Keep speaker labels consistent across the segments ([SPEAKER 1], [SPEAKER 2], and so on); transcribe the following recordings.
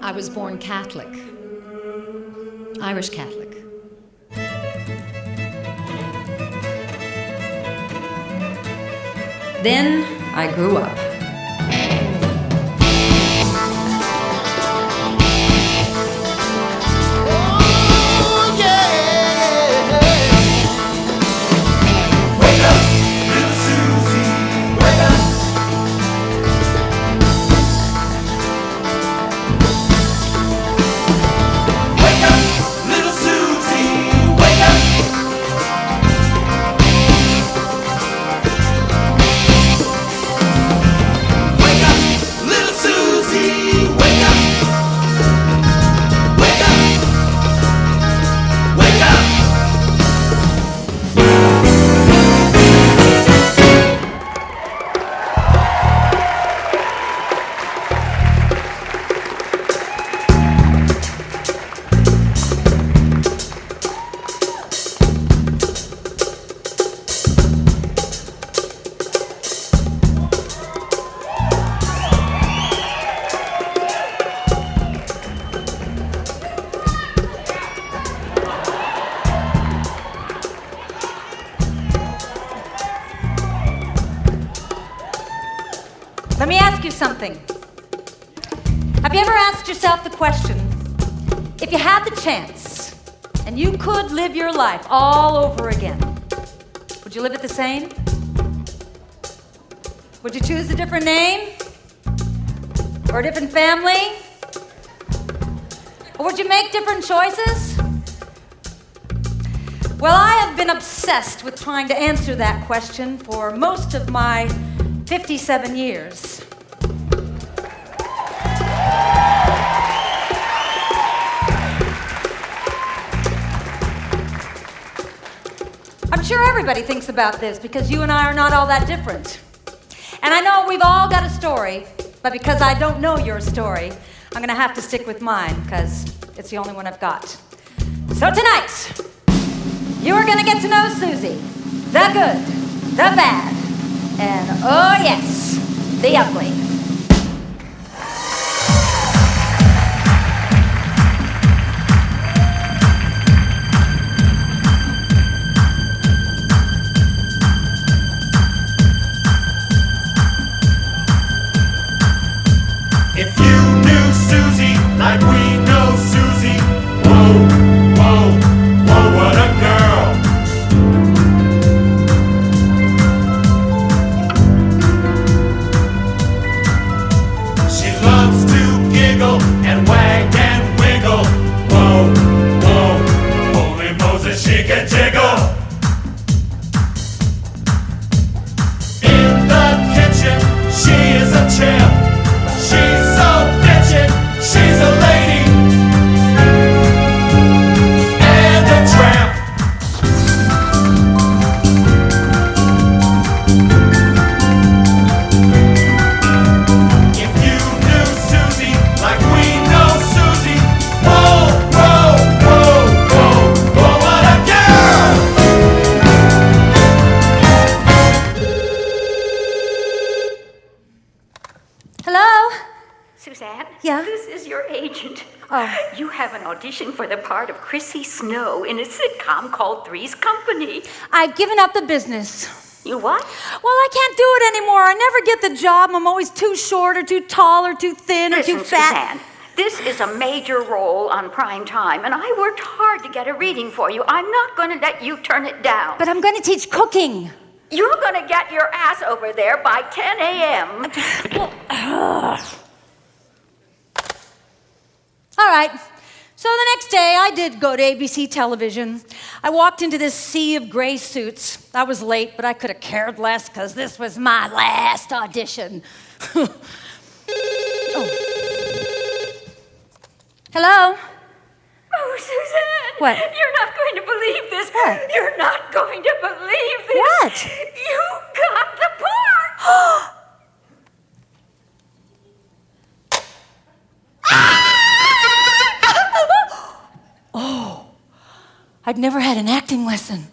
[SPEAKER 1] I was born Catholic, Irish Catholic. Then I grew up.
[SPEAKER 2] Let me ask you something. Have you ever asked yourself the question, if you had the chance and you could live your life all over again, would you live it the same? Would you choose a different name? Or a different family? Or would you make different choices? Well, I have been obsessed with trying to answer that question for most of my 57 years. I'm sure everybody thinks about this because you and I are not all that different. And I know we've all got a story, but because I don't know your story, I'm gonna have to stick with mine because it's the only one I've got. So tonight, you are gonna get to know Susie, the good, the bad, and oh yes, the ugly.
[SPEAKER 3] If you knew Susie like we know Susie, whoa, whoa, whoa, what a girl. She loves to giggle and wag and wiggle. Whoa, whoa, holy Moses, she can jiggle. In the kitchen, she is a champ. She's so bitchin', she's a lady and a tramp. If you knew Susie like we know Susie, whoa, whoa, whoa, whoa, whoa, what a girl!
[SPEAKER 2] Hello?
[SPEAKER 4] Suzanne?
[SPEAKER 2] Yeah?
[SPEAKER 4] This is your agent.
[SPEAKER 2] Oh.
[SPEAKER 4] You have an audition for the part of Chrissy Snow in a sitcom called Three's Company.
[SPEAKER 2] I've given up the business.
[SPEAKER 4] You what?
[SPEAKER 2] Well, I can't do it anymore. I never get the job. I'm always too short or too tall or too thin or
[SPEAKER 4] Listen,
[SPEAKER 2] too fat.
[SPEAKER 4] Suzanne, this is a major role on prime time, and I worked hard to get a reading for you. I'm not going to let you turn it down.
[SPEAKER 2] But I'm going to teach cooking.
[SPEAKER 4] You're going to get your ass over there by 10 a.m.
[SPEAKER 2] All right. So the next day, I did go to ABC television. I walked into this sea of gray suits. I was late, but I could have cared less because this was my last audition. Oh. Hello?
[SPEAKER 4] Oh, Suzanne.
[SPEAKER 2] What?
[SPEAKER 4] You're not going to believe this.
[SPEAKER 2] What?
[SPEAKER 4] You're not going to believe this.
[SPEAKER 2] What?
[SPEAKER 4] You got the part.
[SPEAKER 2] Oh, I'd never had an acting lesson.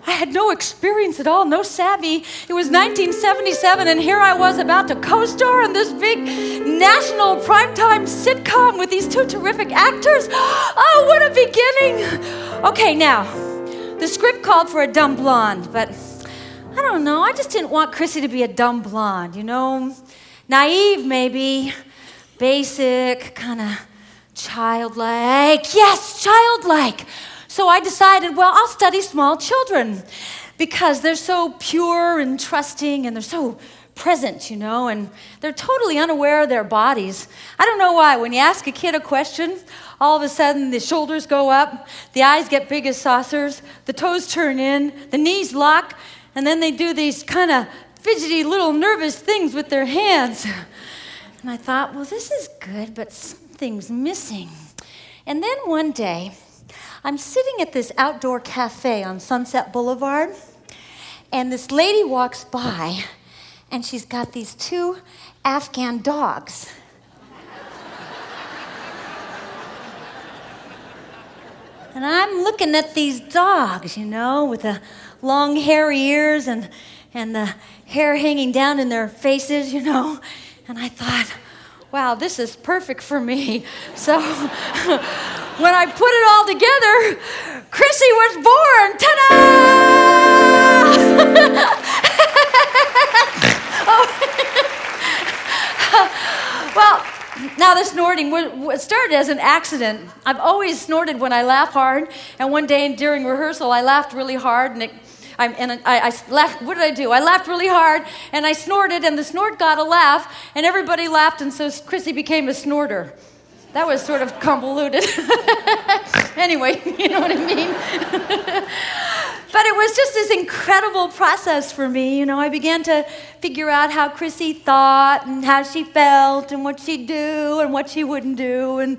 [SPEAKER 2] I had no experience at all, no savvy. It was 1977, and here I was about to co-star in this big national primetime sitcom with these two terrific actors. Oh, what a beginning. Okay, now, the script called for a dumb blonde, but I don't know. I just didn't want Chrissy to be a dumb blonde, you know? Naive, maybe. Basic, kind of childlike. Yes, childlike. So I decided, well, I'll study small children because they're so pure and trusting and they're so present, you know, and they're totally unaware of their bodies. I don't know why. When you ask a kid a question, all of a sudden the shoulders go up, the eyes get big as saucers, the toes turn in, the knees lock, and then they do these kind of fidgety little nervous things with their hands. And I thought, well, this is good, but something's missing. And then one day, I'm sitting at this outdoor cafe on Sunset Boulevard, and this lady walks by, and she's got these two Afghan dogs. And I'm looking at these dogs, you know, with the long hairy ears and the hair hanging down in their faces, you know. And I thought, wow, this is perfect for me. So when I put it all together, Chrissy was born. Ta-da! Well, now the snorting started as an accident. I've always snorted when I laugh hard, and one day during rehearsal, I laughed really hard, and I laughed. What did I do? I laughed really hard, and I snorted, and the snort got a laugh, and everybody laughed, and so Chrissy became a snorter. That was sort of convoluted. Anyway, you know what I mean? But it was just this incredible process for me. You know, I began to figure out how Chrissy thought and how she felt and what she'd do and what she wouldn't do. And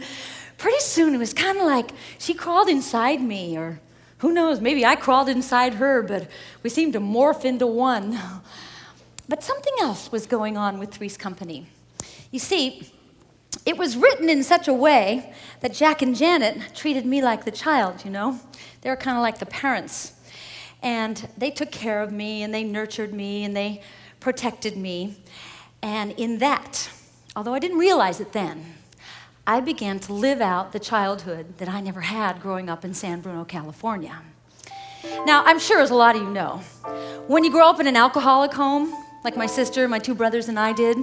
[SPEAKER 2] pretty soon it was kind of like she crawled inside me, or who knows, maybe I crawled inside her, but we seemed to morph into one. But something else was going on with Three's Company. You see, it was written in such a way that Jack and Janet treated me like the child, you know? They were kind of like the parents. And they took care of me, and they nurtured me, and they protected me. And in that, although I didn't realize it then, I began to live out the childhood that I never had growing up in San Bruno, California. Now, I'm sure, as a lot of you know, when you grow up in an alcoholic home, like my sister, my two brothers, and I did,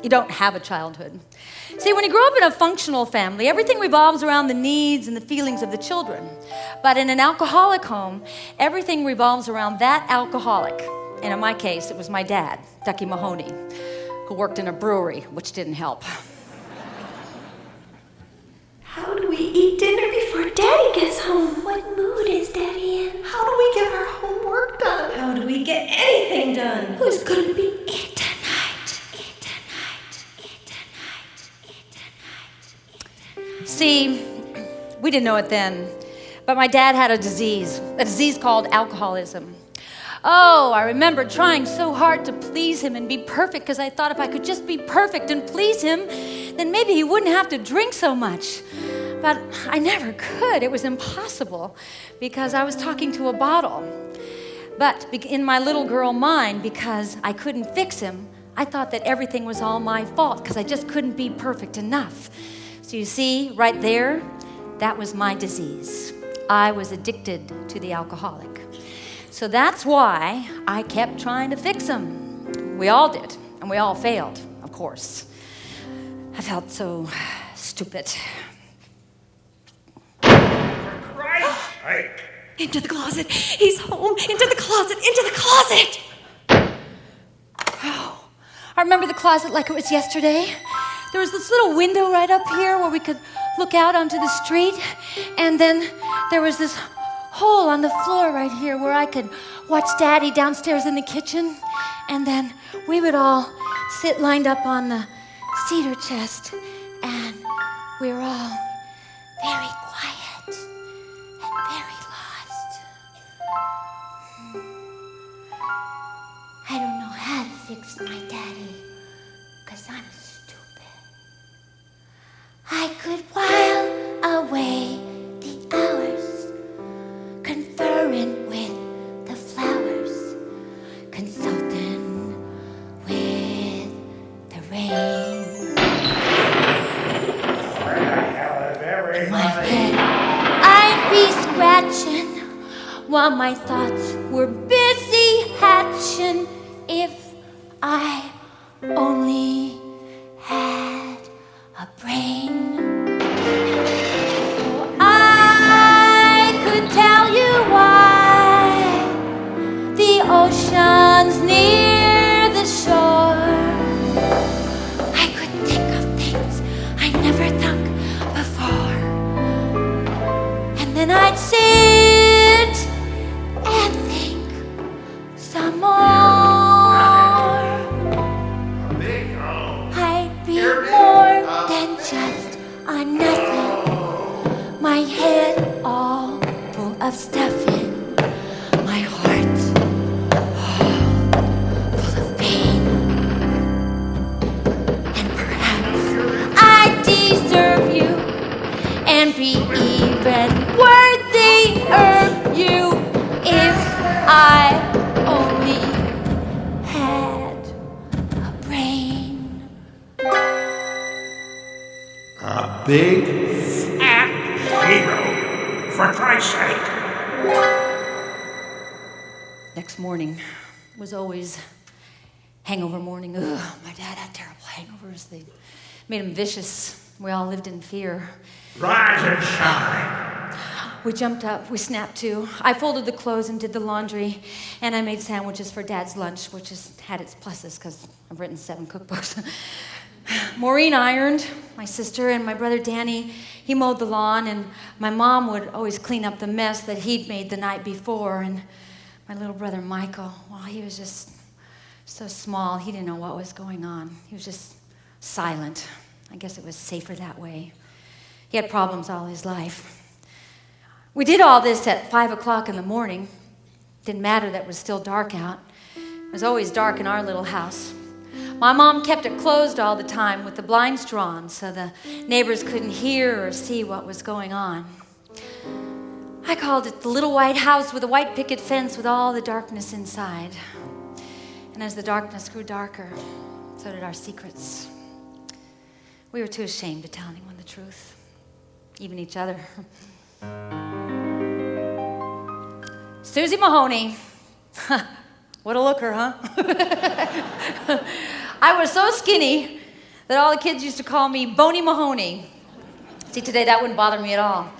[SPEAKER 2] you don't have a childhood. See, when you grow up in a functional family, everything revolves around the needs and the feelings of the children. But in an alcoholic home, everything revolves around that alcoholic. And in my case, it was my dad, Ducky Mahoney, who worked in a brewery, which didn't help.
[SPEAKER 1] How do we eat dinner before Daddy gets home? What mood is Daddy in? How do we get our homework done? How do we get anything done? Who's gonna be it tonight? It tonight. It tonight. It tonight.
[SPEAKER 2] See, we didn't know it then, but my dad had a disease called alcoholism. Oh, I remember trying so hard to please him and be perfect, because I thought if I could just be perfect and please him, then maybe he wouldn't have to drink so much. But I never could. It was impossible, because I was talking to a bottle. But in my little girl mind, because I couldn't fix him, I thought that everything was all my fault, because I just couldn't be perfect enough. So you see, right there, that was my disease. I was addicted to the alcoholic. So that's why I kept trying to fix him. We all did, and we all failed, of course. I felt so stupid.
[SPEAKER 3] For Christ's sake!
[SPEAKER 1] Into the closet. He's home. Into the closet. Into the closet.
[SPEAKER 2] Oh, I remember the closet like it was yesterday. There was this little window right up here where we could look out onto the street, and then there was this hole on the floor right here where I could watch Daddy downstairs in the kitchen, and then we would all sit lined up on the cedar chest, and we were all very quiet and very lost. I don't know how to fix my daddy, 'cause I'm stupid. I could while away the hours conferring with the
[SPEAKER 1] consulting with the rain. In my head, I'd be scratching while my thoughts were busy hatching. If I only had a brain, oh, I could tell you why the ocean's near the shore. I could think of things I never thought before, and then I'd sit and think some more. I'd be more than just a nothing. My head all full of stuffing. My heart full of pain. And perhaps I deserve you and be even worthy of you if I only had a brain.
[SPEAKER 5] A big, fat hero, for Christ's sake.
[SPEAKER 2] Next morning was always hangover morning. Ugh, my dad had terrible hangovers. They made him vicious. We all lived in fear.
[SPEAKER 5] Rise and shine.
[SPEAKER 2] We jumped up, we snapped to. I folded the clothes and did the laundry, and I made sandwiches for Dad's lunch, which has had its pluses because I've written 7 cookbooks. Maureen ironed, my sister, and my brother Danny, he mowed the lawn, and my mom would always clean up the mess that he'd made the night before. And my little brother Michael, well, he was just so small, he didn't know what was going on. He was just silent. I guess it was safer that way. He had problems all his life. We did all this at 5 o'clock in the morning. Didn't matter that it was still dark out. It was always dark in our little house. My mom kept it closed all the time with the blinds drawn so the neighbors couldn't hear or see what was going on. I called it the little white house with a white picket fence with all the darkness inside. And as the darkness grew darker, so did our secrets. We were too ashamed to tell anyone the truth, even each other. Susie Mahoney. What a looker, huh? I was so skinny that all the kids used to call me Boney Mahoney. See, today that wouldn't bother me at all.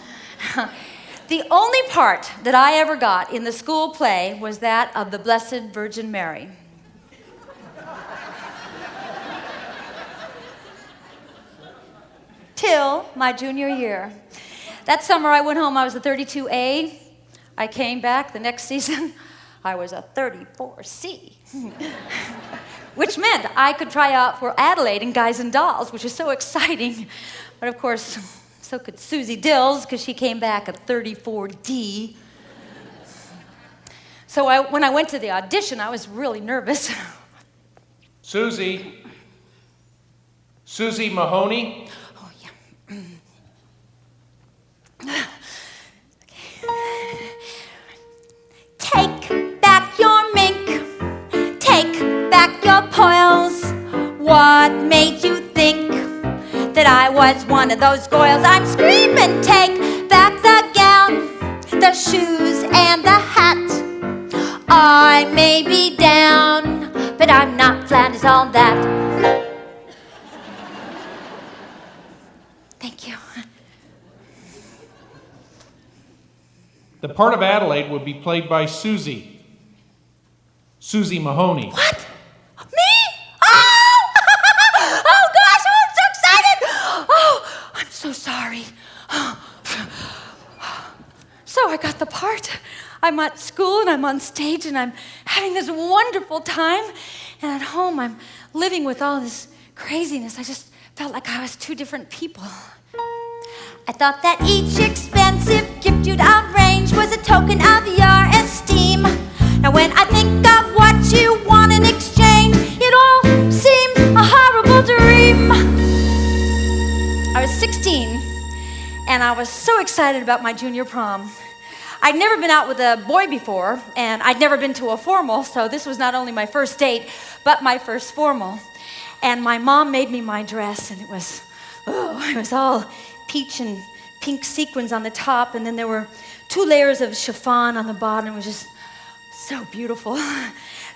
[SPEAKER 2] The only part that I ever got in the school play was that of the Blessed Virgin Mary. Till my junior year. That summer I went home, I was a 32A. I came back the next season, I was a 34C. Which meant I could try out for Adelaide in Guys and Dolls, which is so exciting. But of course, so could Susie Dills, because she came back a 34D. So when I went to the audition, I was really nervous.
[SPEAKER 3] Susie Mahoney?
[SPEAKER 2] Oh, yeah. Take back your mink. Take back your poils. What made you think that I was one of those goyles? I'm screaming, take back the gown, the shoes, and the hat. I may be down, but I'm not flat as all that. Thank you.
[SPEAKER 3] The part of Adelaide would be played by Susie Mahoney.
[SPEAKER 2] What? Me? Oh! Oh gosh, I'm so excited! Oh, I'm so sorry. So I got the part. I'm at school and I'm on stage and I'm having this wonderful time. And at home I'm living with all this craziness. I just felt like I was 2 different people. I thought that each expensive gift you'd arrange was a token of your esteem. Now when I think of what you want in exchange, it all seems a horrible dream. I was 16, and I was so excited about my junior prom. I'd never been out with a boy before, and I'd never been to a formal, so this was not only my first date, but my first formal. And my mom made me my dress, and it was all peach and pink sequins on the top, and then there were 2 layers of chiffon on the bottom. It was just so beautiful.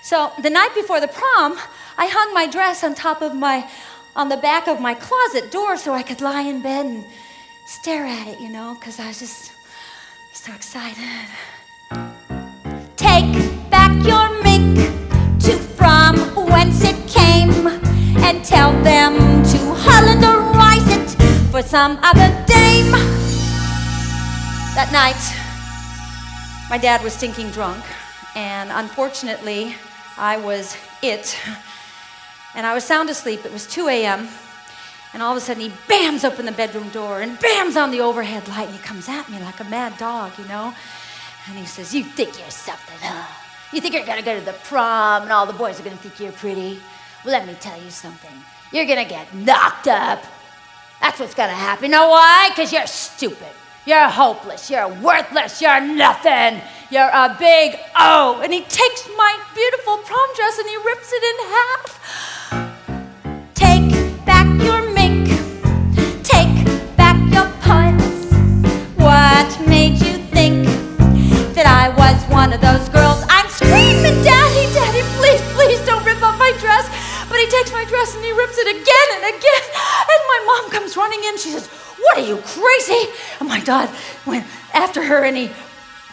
[SPEAKER 2] So the night before the prom, I hung my dress on the back of my closet door so I could lie in bed and stare at it, because I was just so excited. Take back your mink to from whence it came, and tell them to Hollanderize it for some other dame. That night, my dad was stinking drunk, and unfortunately, I was it. And I was sound asleep. It was 2 a.m., and all of a sudden he bams open the bedroom door and bams on the overhead light, and he comes at me like a mad dog, And he says, "You think you're something, huh? You think you're gonna go to the prom and all the boys are gonna think you're pretty? Well, let me tell you something. You're gonna get knocked up. That's what's gonna happen. You know why? Because you're stupid. You're hopeless. You're worthless. You're nothing. You're a big O." And he takes my beautiful prom dress and he rips it in half. Take back your mink. Take back your poise. What made you think that I was one of those girls? I'm screaming, "Daddy, Daddy, please, please don't rip up my dress." But he takes my dress and he rips it again and again. And my mom comes running in. She says, "What are you, crazy?" And my dad went after her and he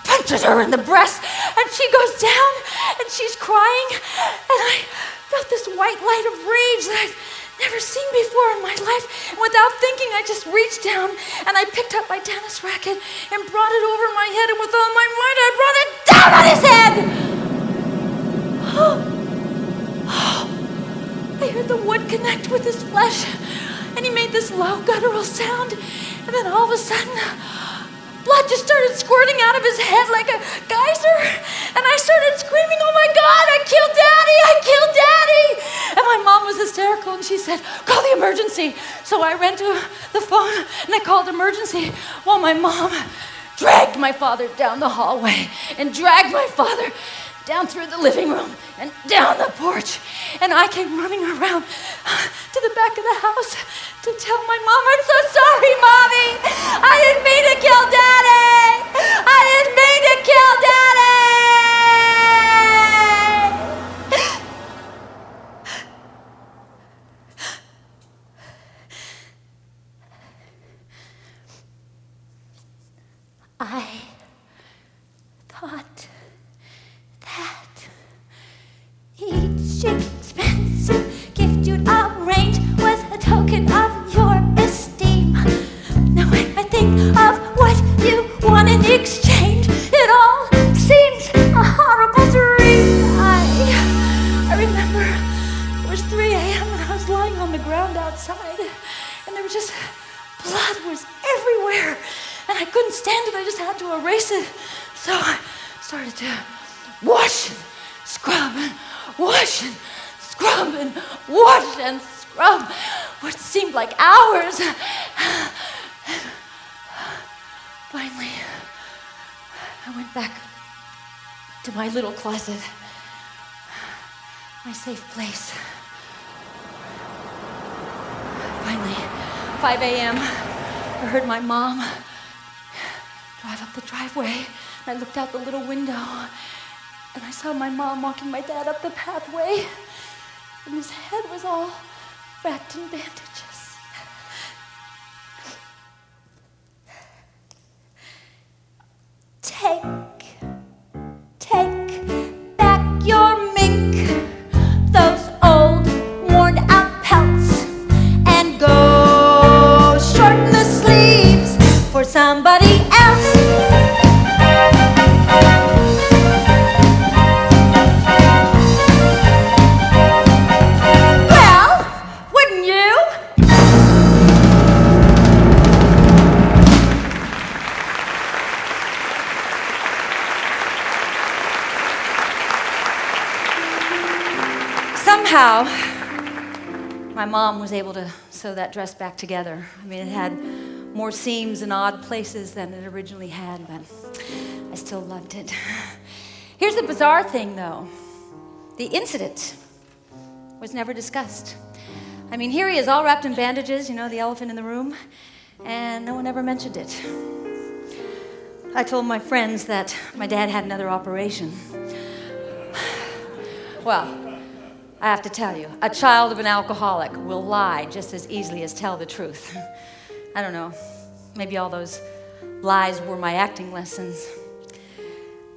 [SPEAKER 2] punches her in the breast. And she goes down and she's crying. And I felt this white light of rage that I'd never seen before in my life. And without thinking, I just reached down and I picked up my tennis racket and brought it over my head. And with all my might, I brought it down on his head. I heard the wood connect with his flesh, and he made this low guttural sound, and then all of a sudden, blood just started squirting out of his head like a geyser, and I started screaming, "Oh my God, I killed Daddy, I killed Daddy!" And my mom was hysterical, and she said, "Call the emergency." So I ran to the phone, and I called emergency, while my mom dragged my father down the hallway, and dragged my father down through the living room and down the porch. And I came running around to the back of the house to tell my mom, "I'm so sorry, Mommy. I didn't mean to kill Daddy. I didn't mean to kill Daddy." I thought that each expensive gift you'd arrange was a token of your esteem. Now when I think of what you want in exchange, it all seems a horrible dream. I remember it was 3 a.m. and I was lying on the ground outside, and there was just blood was everywhere, and I couldn't stand it. I just had to erase it. So I started to wash and scrub and wash and scrub and wash and scrub, what seemed like hours. Finally, I went back to my little closet, my safe place. Finally, 5 a.m., I heard my mom drive up the driveway. I looked out the little window, and I saw my mom walking my dad up the pathway, and his head was all wrapped in bandages. Take back your mink, those old worn out pelts, and go shorten the sleeves for somebody else. Somehow, my mom was able to sew that dress back together. I mean, it had more seams and odd places than it originally had, but I still loved it. Here's the bizarre thing, though. The incident was never discussed. I mean, here he is all wrapped in bandages, you know, the elephant in the room, and no one ever mentioned it. I told my friends that my dad had another operation. Well, I have to tell you, a child of an alcoholic will lie just as easily as tell the truth. I don't know, maybe all those lies were my acting lessons.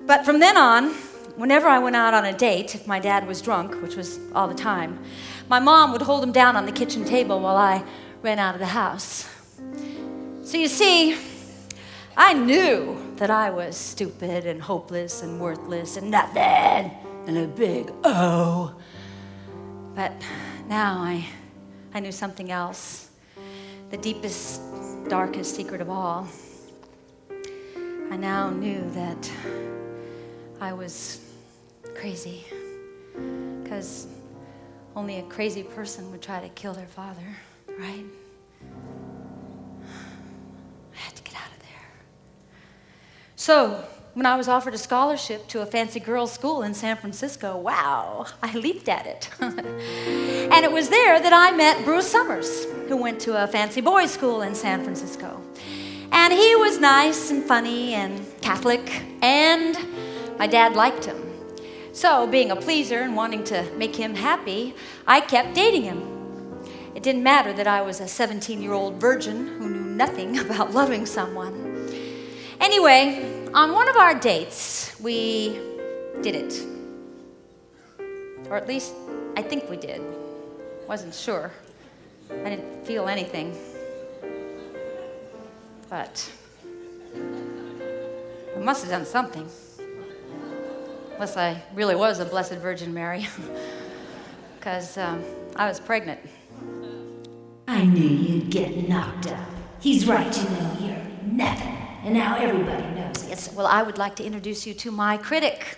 [SPEAKER 2] But from then on, whenever I went out on a date, if my dad was drunk, which was all the time, my mom would hold him down on the kitchen table while I ran out of the house. So you see, I knew that I was stupid and hopeless and worthless and nothing and a big O. But now I knew something else, the deepest, darkest secret of all. I now knew that I was crazy, because only a crazy person would try to kill their father, right? I had to get out of there. So, when I was offered a scholarship to a fancy girls' school in San Francisco, wow, I leaped at it. And it was there that I met Bruce Sommers, who went to a fancy boys' school in San Francisco. And he was nice and funny and Catholic, and my dad liked him. So, being a pleaser and wanting to make him happy, I kept dating him. It didn't matter that I was a 17-year-old virgin who knew nothing about loving someone. Anyway, on one of our dates, we did it. Or at least, I think we did. Wasn't sure. I didn't feel anything. But I must have done something. Unless I really was a Blessed Virgin Mary. Because I was pregnant.
[SPEAKER 1] I knew you'd get knocked up. He's right, you know, you're nothing. And now everybody knows it.
[SPEAKER 2] Yes, well, I would like to introduce you to my critic.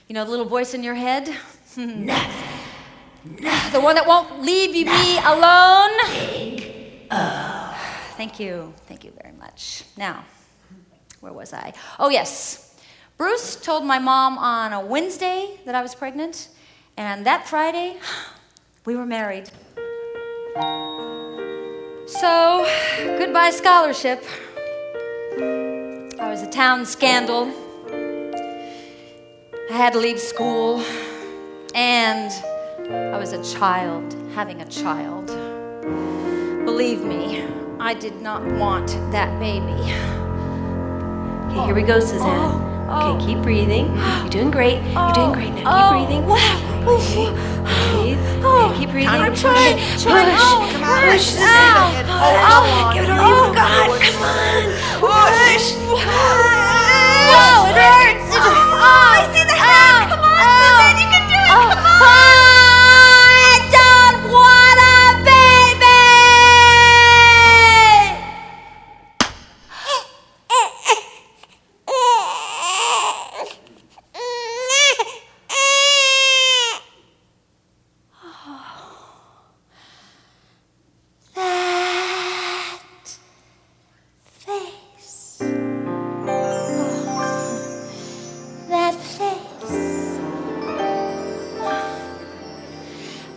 [SPEAKER 2] You know the little voice in your head?
[SPEAKER 1] Nothing.
[SPEAKER 2] The one that won't leave me alone?
[SPEAKER 1] Big O.
[SPEAKER 2] Thank you very much. Now, where was I? Oh, yes. Bruce told my mom on a Wednesday that I was pregnant, and that Friday, we were married. So, goodbye scholarship. I was a town scandal. I had to leave school, and I was a child, having a child. Believe me, I did not want that baby.
[SPEAKER 1] Okay, here we go, Suzanne. Okay, keep breathing. You're doing great. You're doing great now. Keep breathing.
[SPEAKER 2] Wow.
[SPEAKER 1] Okay, breathe. Okay, keep breathing.
[SPEAKER 2] I'm trying.
[SPEAKER 1] Push.
[SPEAKER 2] Come on.
[SPEAKER 1] Push, Suzanne. Give it all you've got. Come on. Push.
[SPEAKER 2] No, it hurts. I see the hand. Come on, Suzanne, you can do it. Come on. I don't want a baby.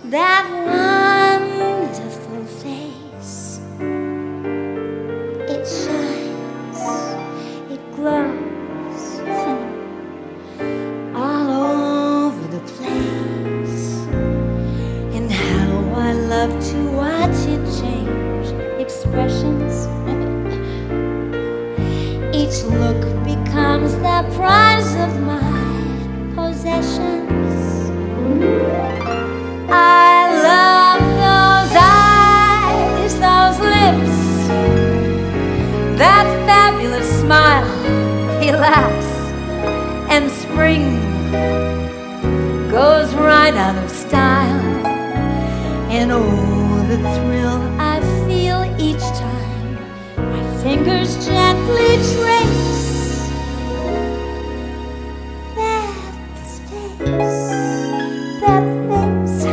[SPEAKER 2] That wonderful face. It shines, it glows all over the place. And how I love to watch it change expressions. Each look becomes the prize of my possessions. I love those eyes, those lips, that fabulous smile. He laughs, and spring goes right out of style. And oh, the thrill I feel each time my fingers gently trace that face.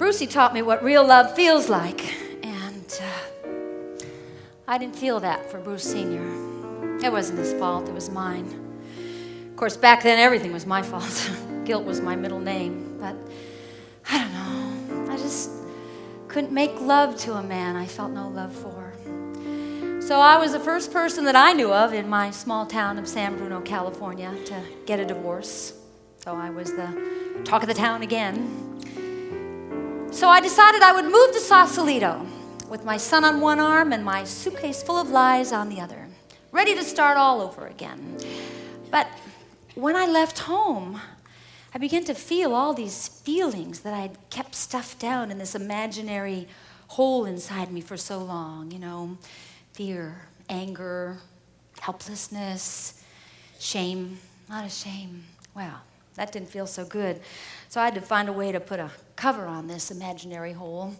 [SPEAKER 2] Brucey taught me what real love feels like, and I didn't feel that for Bruce Sr. It wasn't his fault, it was mine. Of course, back then everything was my fault. Guilt was my middle name, but I don't know. I just couldn't make love to a man I felt no love for. So I was the first person that I knew of in my small town of San Bruno, California, to get a divorce. So I was the talk of the town again. So I decided I would move to Sausalito with my son on one arm and my suitcase full of lies on the other, ready to start all over again. But when I left home, I began to feel all these feelings that I'd kept stuffed down in this imaginary hole inside me for so long, you know, fear, anger, helplessness, shame, a lot of shame. Well, that didn't feel so good. So I had to find a way to put a cover on this imaginary hole.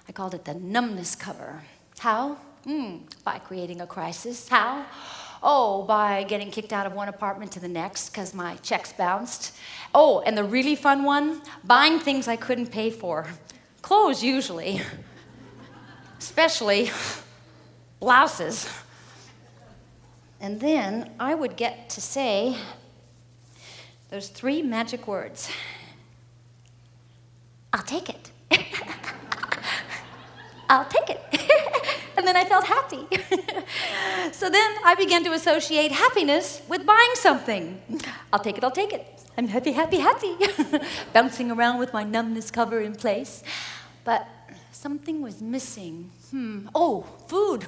[SPEAKER 2] I called it the numbness cover. How? By creating a crisis. How? Oh, by getting kicked out of one apartment to the next because my checks bounced. Oh, and the really fun one, buying things I couldn't pay for. Clothes, usually. Especially blouses. And then I would get to say those 3 magic words. I'll take it. I'll take it. And then I felt happy. So then I began to associate happiness with buying something. I'll take it, I'll take it. I'm happy, happy, happy. Bouncing around with my numbness cover in place. But something was missing. Oh, food.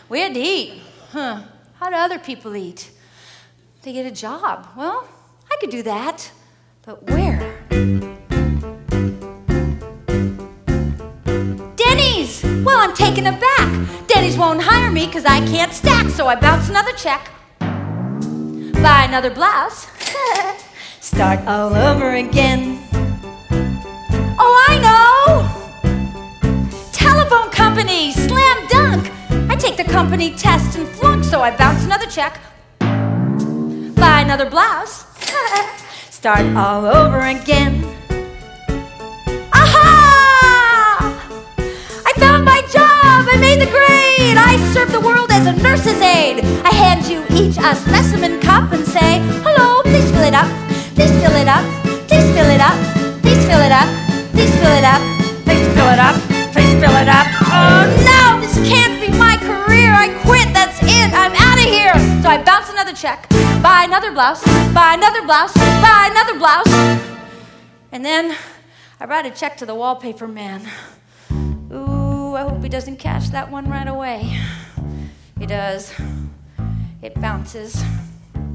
[SPEAKER 2] We had to eat. How do other people eat? They get a job. Well, I could do that. But where? Denny's! Well, I'm taken aback. Denny's won't hire me because I can't stack, so I bounce another check. Buy another blouse. Start all over again. Oh, I know! Telephone company, slam dunk. I take the company test and flunk, so I bounce another check. Buy another blouse. Start all over again. Aha! I found my job. I made the grade. I serve the world as a nurse's aide. I hand you each a specimen cup and say, hello, please fill it up. Please fill it up. Please fill it up. Please fill it up. Please fill it up. Please fill it up. Please fill it up. Oh no, this can't be my career. I quit. That's it. I'm out of here. So I bounce another check. Buy another blouse. Buy another blouse. Buy another blouse. And then I write a check to the wallpaper man. Ooh, I hope he doesn't catch that one right away. He does. It bounces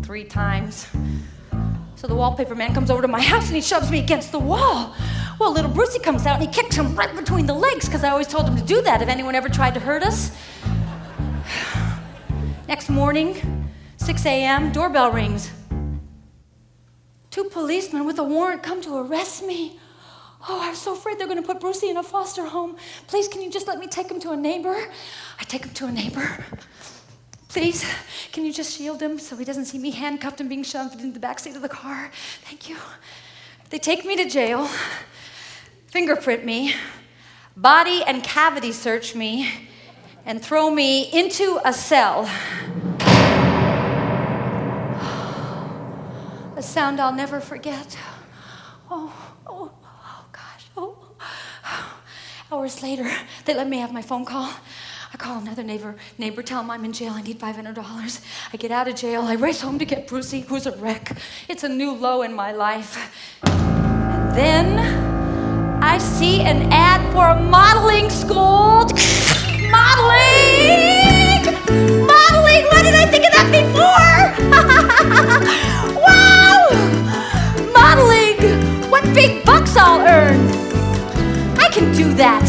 [SPEAKER 2] 3 times. So the wallpaper man comes over to my house and he shoves me against the wall. Well, little Brucey comes out and he kicks him right between the legs because I always told him to do that if anyone ever tried to hurt us. Next morning, 6 a.m., doorbell rings. 2 policemen with a warrant come to arrest me. Oh, I was so afraid they're going to put Brucey in a foster home. Please, can you just let me take him to a neighbor? I take him to a neighbor. Please, can you just shield him so he doesn't see me handcuffed and being shoved into the backseat of the car? Thank you. They take me to jail, fingerprint me, body and cavity search me, and throw me into a cell. A sound I'll never forget. Oh gosh. Hours later, they let me have my phone call. I call another neighbor, tell him I'm in jail, I need $500. I get out of jail, I race home to get Brucey, who's a wreck. It's a new low in my life. And then I see an ad for a modeling school. Modeling! Why did I think of that before? Wow! Modeling! What big bucks I'll earn! I can do that.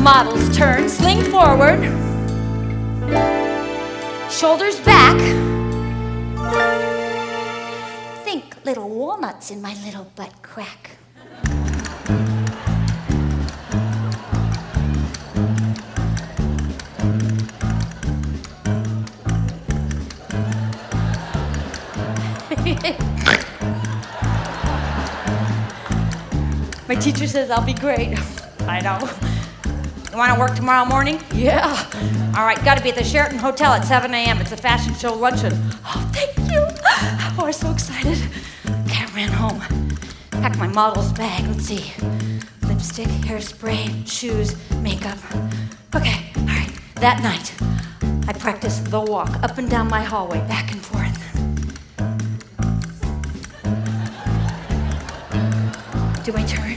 [SPEAKER 2] Model's turn, sling forward, shoulders back. Think little walnuts in my little butt crack. My teacher says I'll be great. I know. You want to work tomorrow morning? Yeah. All right, got to be at the Sheraton Hotel at 7 a.m. It's a fashion show luncheon. Oh, thank you. Oh, I'm so excited. Okay, I ran home. Packed my model's bag. Let's see. Lipstick, hairspray, shoes, makeup. Okay, all right. That night, I practiced the walk up and down my hallway, back and forth. Do I turn?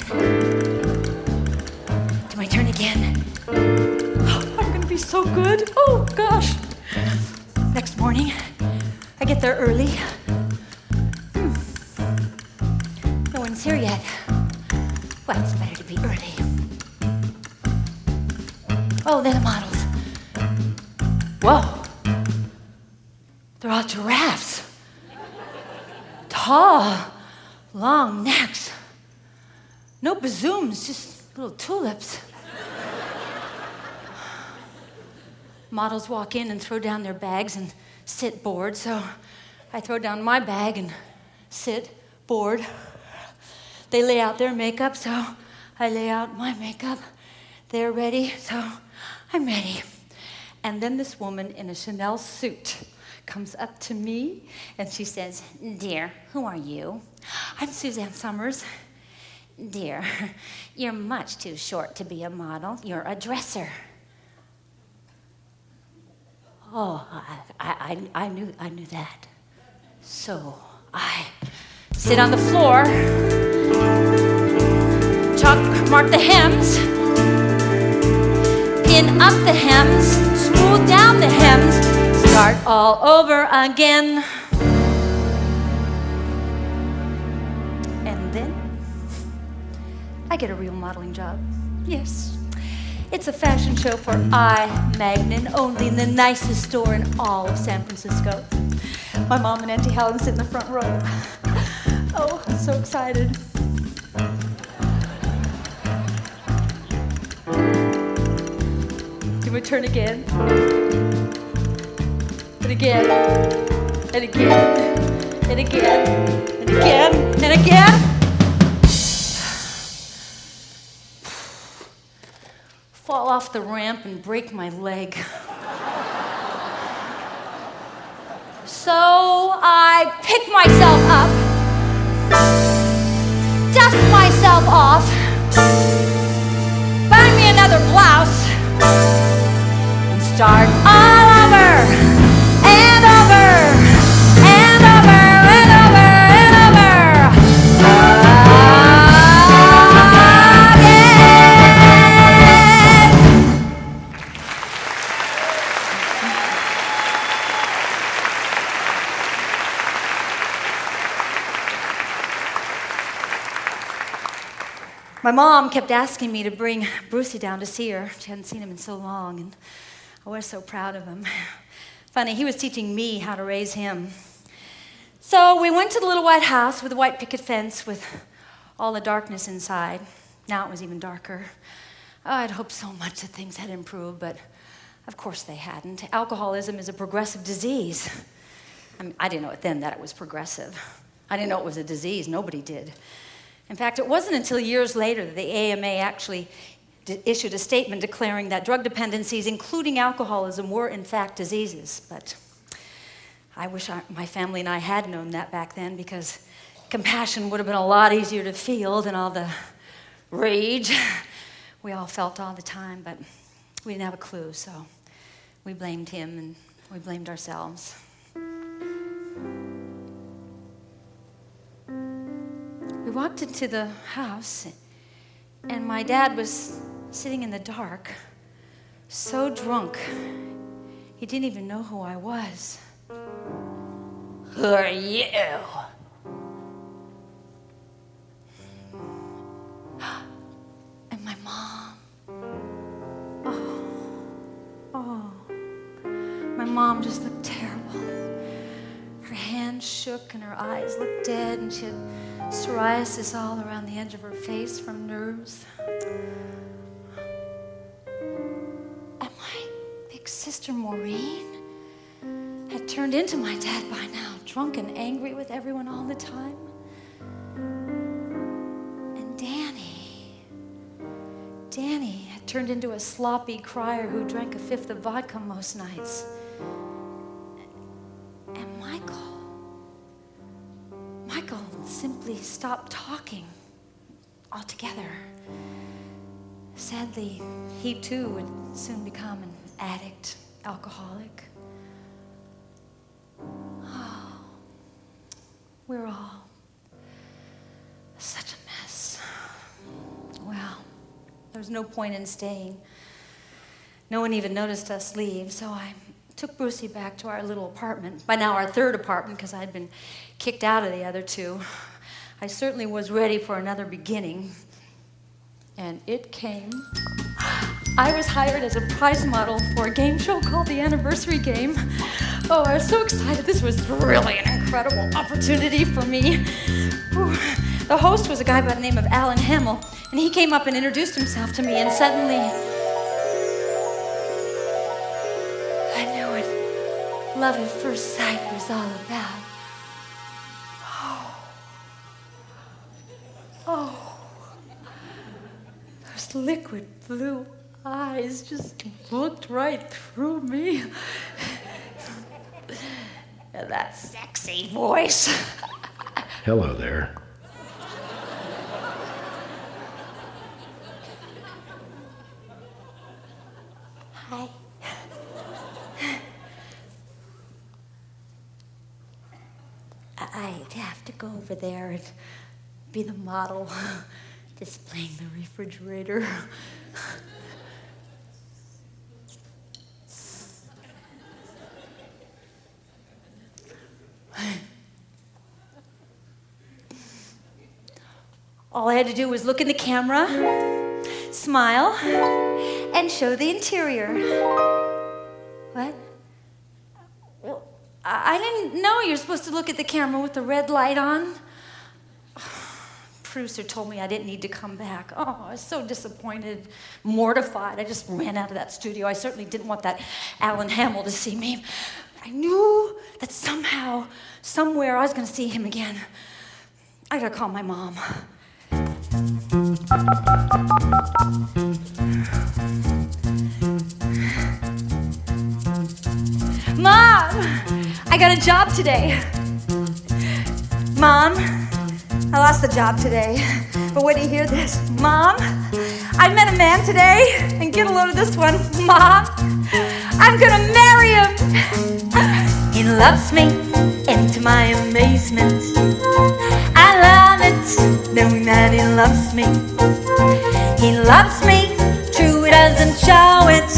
[SPEAKER 2] Do I turn again? Oh, I'm gonna be so good. Oh, gosh. Next morning, I get there early. No one's here yet. Well, it's better to be early. Oh, they're the models. Whoa. They're all giraffes. Tall, long necks. No bazooms, just little tulips. Models walk in and throw down their bags and sit bored, so I throw down my bag and sit bored. They lay out their makeup, so I lay out my makeup. They're ready, so I'm ready. And then this woman in a Chanel suit comes up to me and she says, "Dear, who are you?" "I'm Suzanne Sommers." "Dear, you're much too short to be a model. You're a dresser." Oh, I knew that. So I sit on the floor, chalk mark the hems, pin up the hems, smooth down the hems, start all over again. And then I get a real modeling job. Yes. It's a fashion show for Magnin, only in the nicest store in all of San Francisco. My mom and Auntie Helen sit in the front row. Oh, I'm so excited. Do we turn again? And again. And again. And again. And again. And again. Fall off the ramp and break my leg. So I pick myself up, dust myself off, buy me another blouse, and start all over and over and over and over and over again. My mom kept asking me to bring Brucey down to see her. She hadn't seen him in so long, and I was so proud of him. Funny, he was teaching me how to raise him. So we went to the little white house with the white picket fence with all the darkness inside. Now it was even darker. Oh, I'd hoped so much that things had improved, but of course they hadn't. Alcoholism is a progressive disease. I mean, I didn't know it then that it was progressive. I didn't know it was a disease. Nobody did. In fact, it wasn't until years later that the AMA actually issued a statement declaring that drug dependencies, including alcoholism, were in fact diseases. But I wish my family and I had known that back then, because compassion would have been a lot easier to feel than all the rage we all felt all the time. But we didn't have a clue, so we blamed him and we blamed ourselves. We walked into the house, and my dad was sitting in the dark, so drunk, he didn't even know who I was. "Who are you?" And my mom. Oh. My mom just looked terrible. Her hands shook and her eyes looked dead, and she had psoriasis all around the edge of her face from nerves. And my big sister Maureen had turned into my dad by now, drunk and angry with everyone all the time. And Danny, Danny had turned into a sloppy crier who drank a fifth of vodka most nights. And Michael simply stopped talking altogether. Sadly, he too would soon become an addict, alcoholic. Oh, we're all such a mess. Well, there was no point in staying. No one even noticed us leave, so I took Brucey back to our little apartment. By now, our third apartment, because I'd been kicked out of the other two. I certainly was ready for another beginning. And it came. I was hired as a prize model for a game show called The Anniversary Game. Oh, I was so excited. This was really an incredible opportunity for me. Whew. The host was a guy by the name of Alan Hamill, and he came up and introduced himself to me, and suddenly I knew what love at first sight was all about. Oh. Those liquid blue eyes just looked right through me. And that sexy voice.
[SPEAKER 5] Hello there.
[SPEAKER 2] Hi. I'd have to go over there and be the model displaying the refrigerator. All I had to do was look in the camera, smile, and show the interior. What? Well, I didn't know you're supposed to look at the camera with the red light on. Producer told me I didn't need to come back. Oh, I was so disappointed, mortified. I just ran out of that studio. I certainly didn't want that Alan Hamill to see me. I knew that somehow, somewhere, I was going to see him again. I got to call my mom. Mom, I got a job today. Mom, I lost the job today. But wait till you hear this. Mom, I met a man today. And get a load of this one. Mom, I'm gonna marry him. He loves me, and to my amazement, I love it, knowing that he loves me. He loves me, true, he doesn't show it.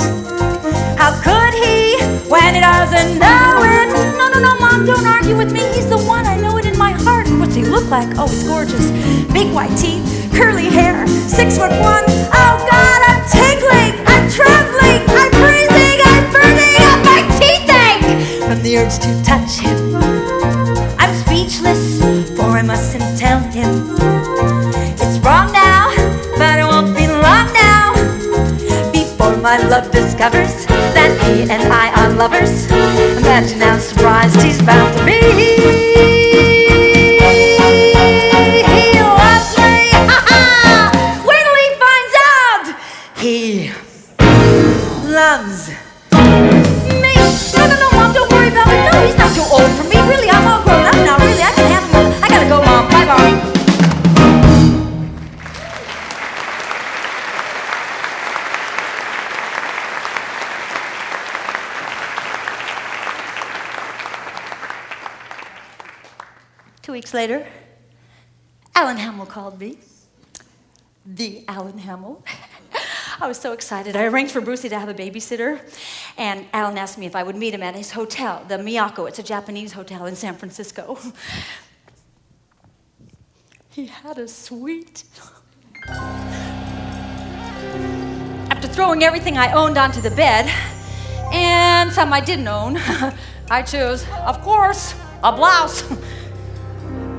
[SPEAKER 2] How could he, when he doesn't know it? No, Mom, don't argue with me. He's the one, I know it in my heart. What's he look like? Oh, he's gorgeous. Big white teeth, curly hair, 6'1". Oh, God, I'm tingling, I'm trembling, I'm freezing, I'm burning up, my teeth ache from the urge to touch him. I'm speechless, for I mustn't tell him. It's wrong now, but it won't be long now before my love discovers that he and I are lovers. Imagine how surprised he's bound to be. He loves me, ha-ha! Wait till he finds out he loves me. No, Mom, don't worry about it. No, he's not too old for me. Really, I'm all grown up now. Really, I can handle him. I gotta go, Mom. Bye, Mom. 2 weeks later, Alan Hamill called me. The Alan Hamill. I was so excited. I arranged for Brucey to have a babysitter, and Alan asked me if I would meet him at his hotel, the Miyako. It's a Japanese hotel in San Francisco. He had a suite. After throwing everything I owned onto the bed, and some I didn't own, I chose, of course, a blouse.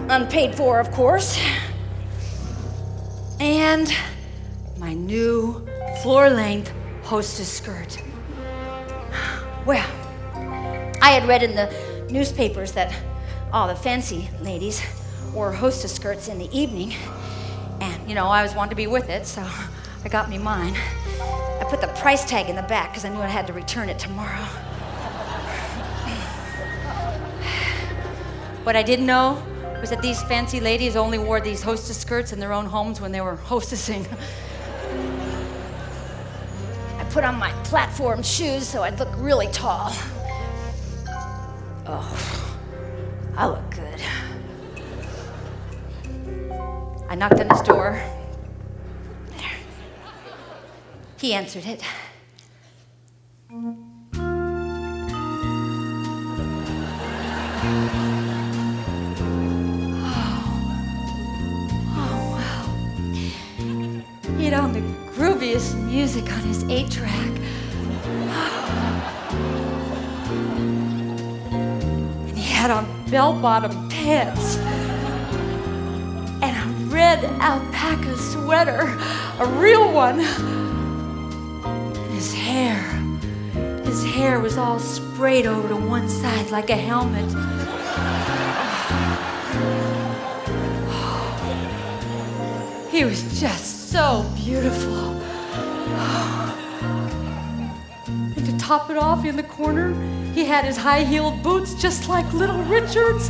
[SPEAKER 2] Unpaid for, of course. And my new floor-length hostess skirt. Well, I had read in the newspapers that all the fancy ladies wore hostess skirts in the evening. And, I always wanted to be with it, so I got me mine. I put the price tag in the back because I knew I had to return it tomorrow. What I didn't know was that these fancy ladies only wore these hostess skirts in their own homes when they were hostessing. I put on my platform shoes so I'd look really tall. Oh, I look good. I knocked on his door. There. He answered it. He had on the grooviest music on his 8-track. And he had on bell-bottom pants. And a red alpaca sweater, a real one. And his hair was all sprayed over to one side like a helmet. He was just so beautiful. And to top it off, in the corner, he had his high-heeled boots just like Little Richard's.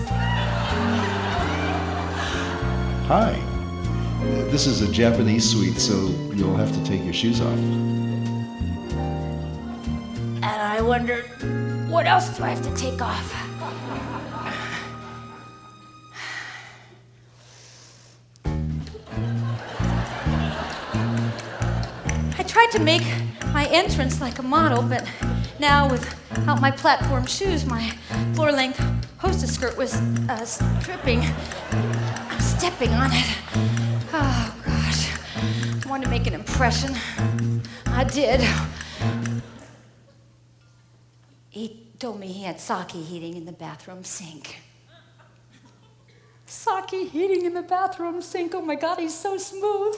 [SPEAKER 5] Hi. This is a Japanese suite, so you'll have to take your shoes off.
[SPEAKER 2] And I wondered, what else do I have to take off? I tried to make my entrance like a model, but now without my platform shoes, my floor-length hostess skirt was stripping. I'm stepping on it. Oh, gosh. I wanted to make an impression. I did. He told me he had sake heating in the bathroom sink. Sake heating in the bathroom sink. Oh, my God, he's so smooth.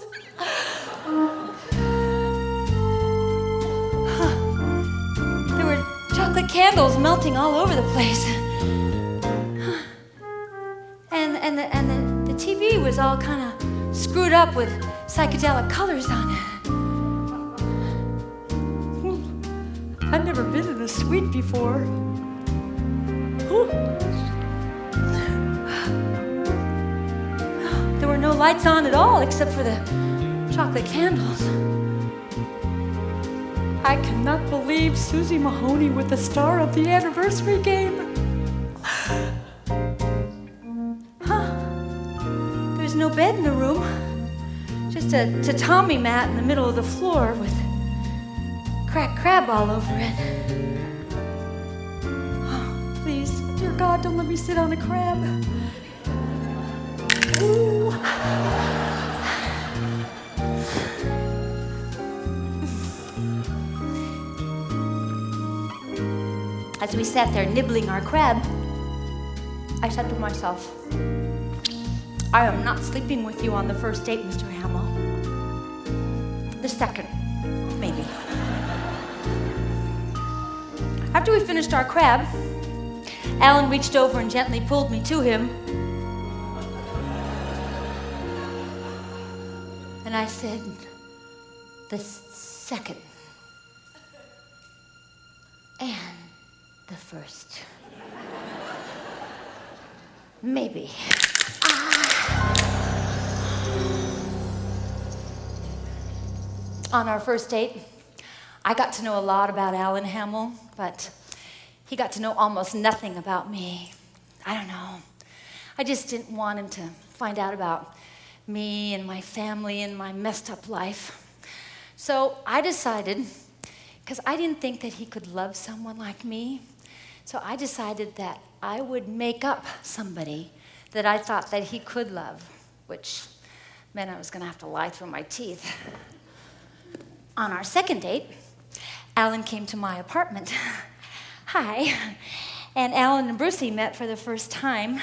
[SPEAKER 2] There were chocolate candles melting all over the place. And the TV was all kind of screwed up with psychedelic colors on it. I'd never been in a suite before. There were no lights on at all except for the chocolate candles. I cannot believe Susie Mahoney was the star of the anniversary game. There's no bed in the room, just a tatami mat in the middle of the floor with cracked crab all over it. Oh, please, dear God, don't let me sit on a crab. Ooh. As we sat there nibbling our crab, I said to myself, I am not sleeping with you on the first date, Mr. Hamill. The second, maybe. After we finished our crab, Alan reached over and gently pulled me to him. And I said, the second. And the first. Maybe. On our first date, I got to know a lot about Alan Hamill, but he got to know almost nothing about me. I don't know. I just didn't want him to find out about me and my family and my messed up life. So I decided, because I didn't think that he could love someone like me, so I decided that I would make up somebody that I thought that he could love, which meant I was going to have to lie through my teeth. On our second date, Alan came to my apartment. Hi. And Alan and Brucey met for the first time.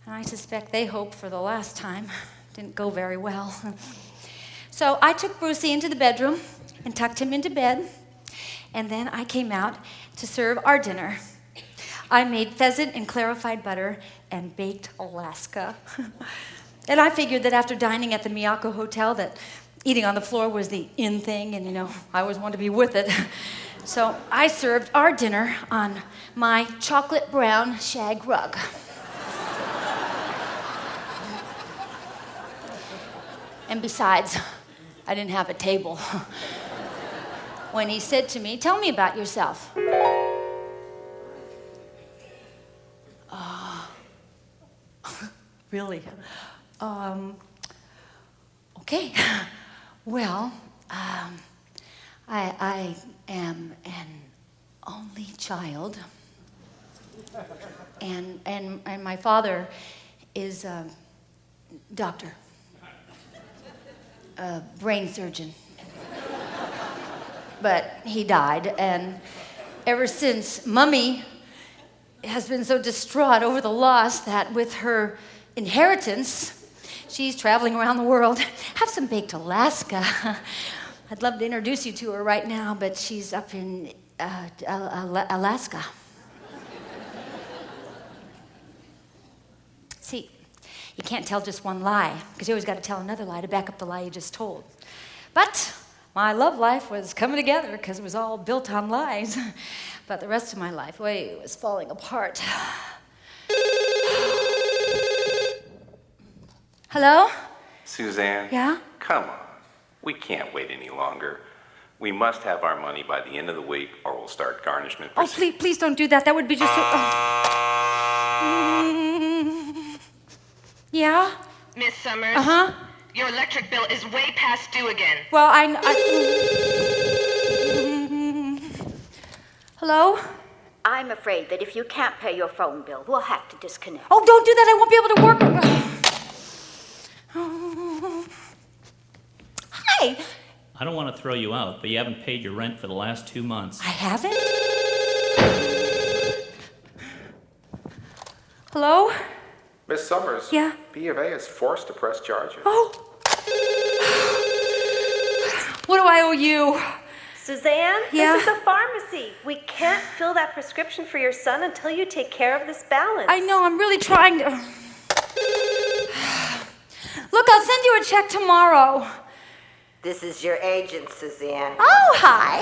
[SPEAKER 2] And I suspect they hoped for the last time. Didn't go very well. So I took Brucey into the bedroom and tucked him into bed. And then I came out to serve our dinner. I made pheasant and clarified butter and baked Alaska. And I figured that after dining at the Miyako Hotel that Eating on the floor was the in thing, and I always wanted to be with it. So I served our dinner on my chocolate brown shag rug. And besides, I didn't have a table. When he said to me, "Tell me about yourself." Really? Okay. Well, I am an only child, and my father is a doctor, a brain surgeon. But he died, and ever since, Mummy has been so distraught over the loss that with her inheritance, she's traveling around the world. Have some baked Alaska. I'd love to introduce you to her right now, but she's up in Alaska. See, you can't tell just one lie, because you always got to tell another lie to back up the lie you just told. But my love life was coming together because it was all built on lies. But the rest of my life, it was falling apart. Hello?
[SPEAKER 6] Suzanne?
[SPEAKER 2] Yeah?
[SPEAKER 6] Come on. We can't wait any longer. We must have our money by the end of the week or we'll start garnishment
[SPEAKER 2] Oh,
[SPEAKER 6] proceedings.
[SPEAKER 2] please don't do that. That would be just so... Yeah?
[SPEAKER 7] Miss Sommers?
[SPEAKER 2] Uh-huh.
[SPEAKER 7] Your electric bill is way past due again.
[SPEAKER 2] Well, Hello?
[SPEAKER 4] I'm afraid that if you can't pay your phone bill, we'll have to disconnect.
[SPEAKER 2] Oh, don't do that. I won't be able to work. Hi.
[SPEAKER 8] I don't want to throw you out, but you haven't paid your rent for the last 2 months.
[SPEAKER 2] I haven't? Hello?
[SPEAKER 9] Miss Sommers?
[SPEAKER 2] Yeah?
[SPEAKER 9] B of A is forced to press charges.
[SPEAKER 2] Oh. What do I owe you?
[SPEAKER 10] Suzanne,
[SPEAKER 2] Yeah?
[SPEAKER 10] This is a pharmacy. We can't fill that prescription for your son until you take care of this balance.
[SPEAKER 2] I know, I'm really trying to... Look, I'll send you a check tomorrow.
[SPEAKER 11] This is your agent, Suzanne.
[SPEAKER 2] Oh, hi.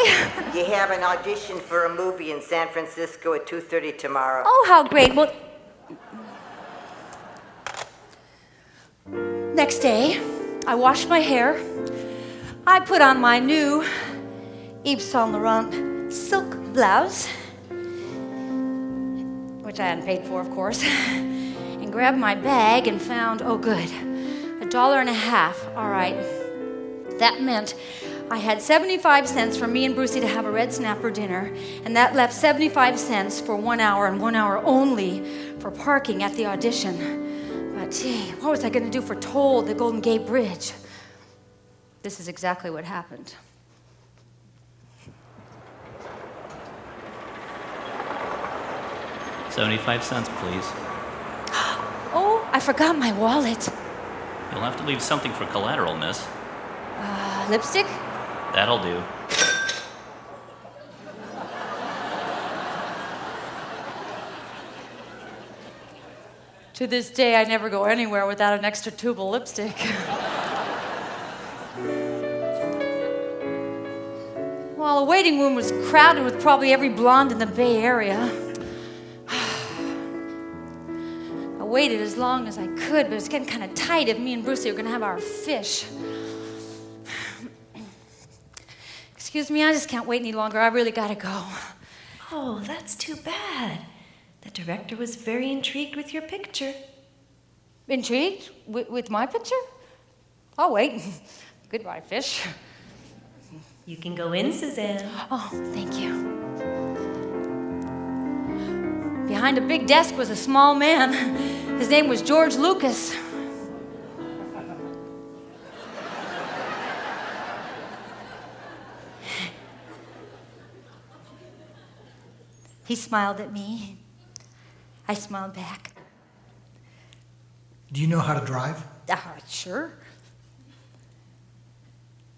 [SPEAKER 11] You have an audition for a movie in San Francisco at 2:30 tomorrow.
[SPEAKER 2] Oh, how great. Well, next day, I washed my hair. I put on my new Yves Saint Laurent silk blouse, which I hadn't paid for, of course, and grabbed my bag and found, oh good, $1.50. All right. That meant I had 75 cents for me and Brucey to have a red snapper dinner, and that left 75 cents for 1 hour and 1 hour only for parking at the audition. But gee, what was I going to do for toll at the Golden Gate Bridge? This is exactly what happened.
[SPEAKER 8] $0.75, please.
[SPEAKER 2] Oh, I forgot my wallet.
[SPEAKER 8] You'll have to leave something for collateral, miss.
[SPEAKER 2] Lipstick?
[SPEAKER 8] That'll do.
[SPEAKER 2] To this day, I never go anywhere without an extra tube of lipstick. Well, the waiting room was crowded with probably every blonde in the Bay Area. I waited as long as I could, but it was getting kind of tight if me and Brucey were going to have our fish. Excuse me, I just can't wait any longer. I really got to go.
[SPEAKER 1] Oh, that's too bad. The director was very intrigued with your picture.
[SPEAKER 2] Intrigued? With my picture? I'll wait. Goodbye, fish.
[SPEAKER 1] You can go in, Suzanne.
[SPEAKER 2] Oh, thank you. Behind a big desk was a small man. His name was George Lucas. He smiled at me. I smiled back.
[SPEAKER 12] Do you know how to drive?
[SPEAKER 2] Sure.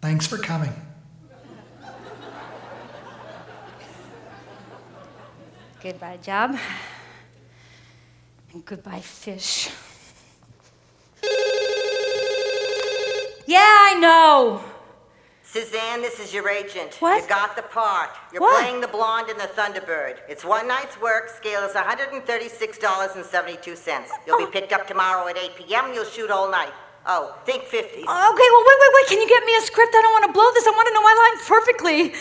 [SPEAKER 12] Thanks for coming.
[SPEAKER 2] Goodbye, job. And goodbye, fish. Yeah, I know.
[SPEAKER 11] Suzanne, this is your agent.
[SPEAKER 2] What?
[SPEAKER 11] You got the part. You're
[SPEAKER 2] What?
[SPEAKER 11] playing the blonde in the Thunderbird. It's one night's work. Scale is $136.72. You'll be picked up tomorrow at 8 p.m. You'll shoot all night. Oh, think 50s.
[SPEAKER 2] Okay, well, wait. Can you get me a script? I don't want to blow this. I want to know my lines perfectly.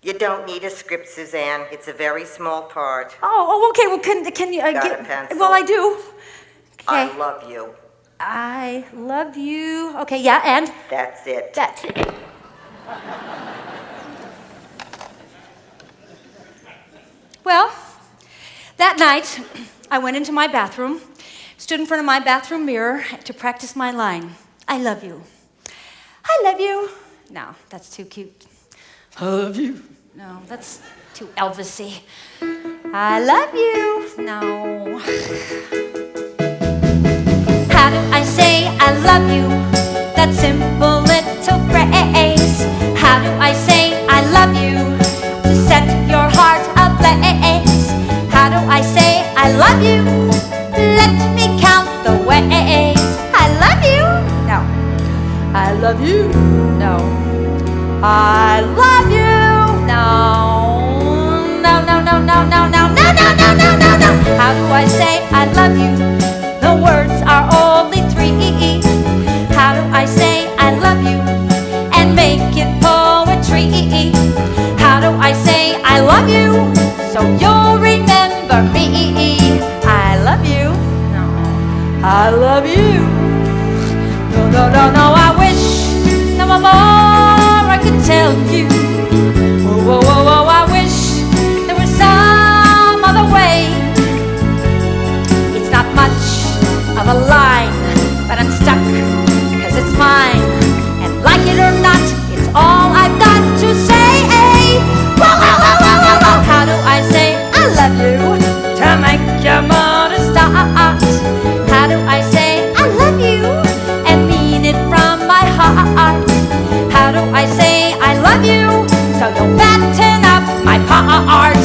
[SPEAKER 11] You don't need a script, Suzanne. It's a very small part.
[SPEAKER 2] Oh, okay. Well, can you
[SPEAKER 11] Got
[SPEAKER 2] get...
[SPEAKER 11] a pencil?
[SPEAKER 2] Well, I do. Okay.
[SPEAKER 11] I love you.
[SPEAKER 2] I love you. Okay, yeah, and?
[SPEAKER 11] That's it.
[SPEAKER 2] That's it. Well, that night, I went into my bathroom, stood in front of my bathroom mirror to practice my line. I love you. I love you. No, that's too cute. I love you. No, that's too Elvis-y. I love you. No. How do I say I love you? That simple little phrase. How do I say I love you? To set your heart ablaze. How do I say I love you? Let me count the ways. I love you. No. I love you. No. I love you. No. No. How do I say I love you? The words are only three. How do I say I love you and make it poetry? How do I say I love you so you'll remember me? I love you. No. I love you. No. I wish there were more I could tell you. Whoa, I wish there was some other way. It's not much of a line, but I'm stuck, 'cause it's mine. And like it or not, it's all I've got to say. Whoa. How do I say I love you to make your motor start? How do I say I love you and mean it from my heart? How do I say I love you so you'll fatten up my part?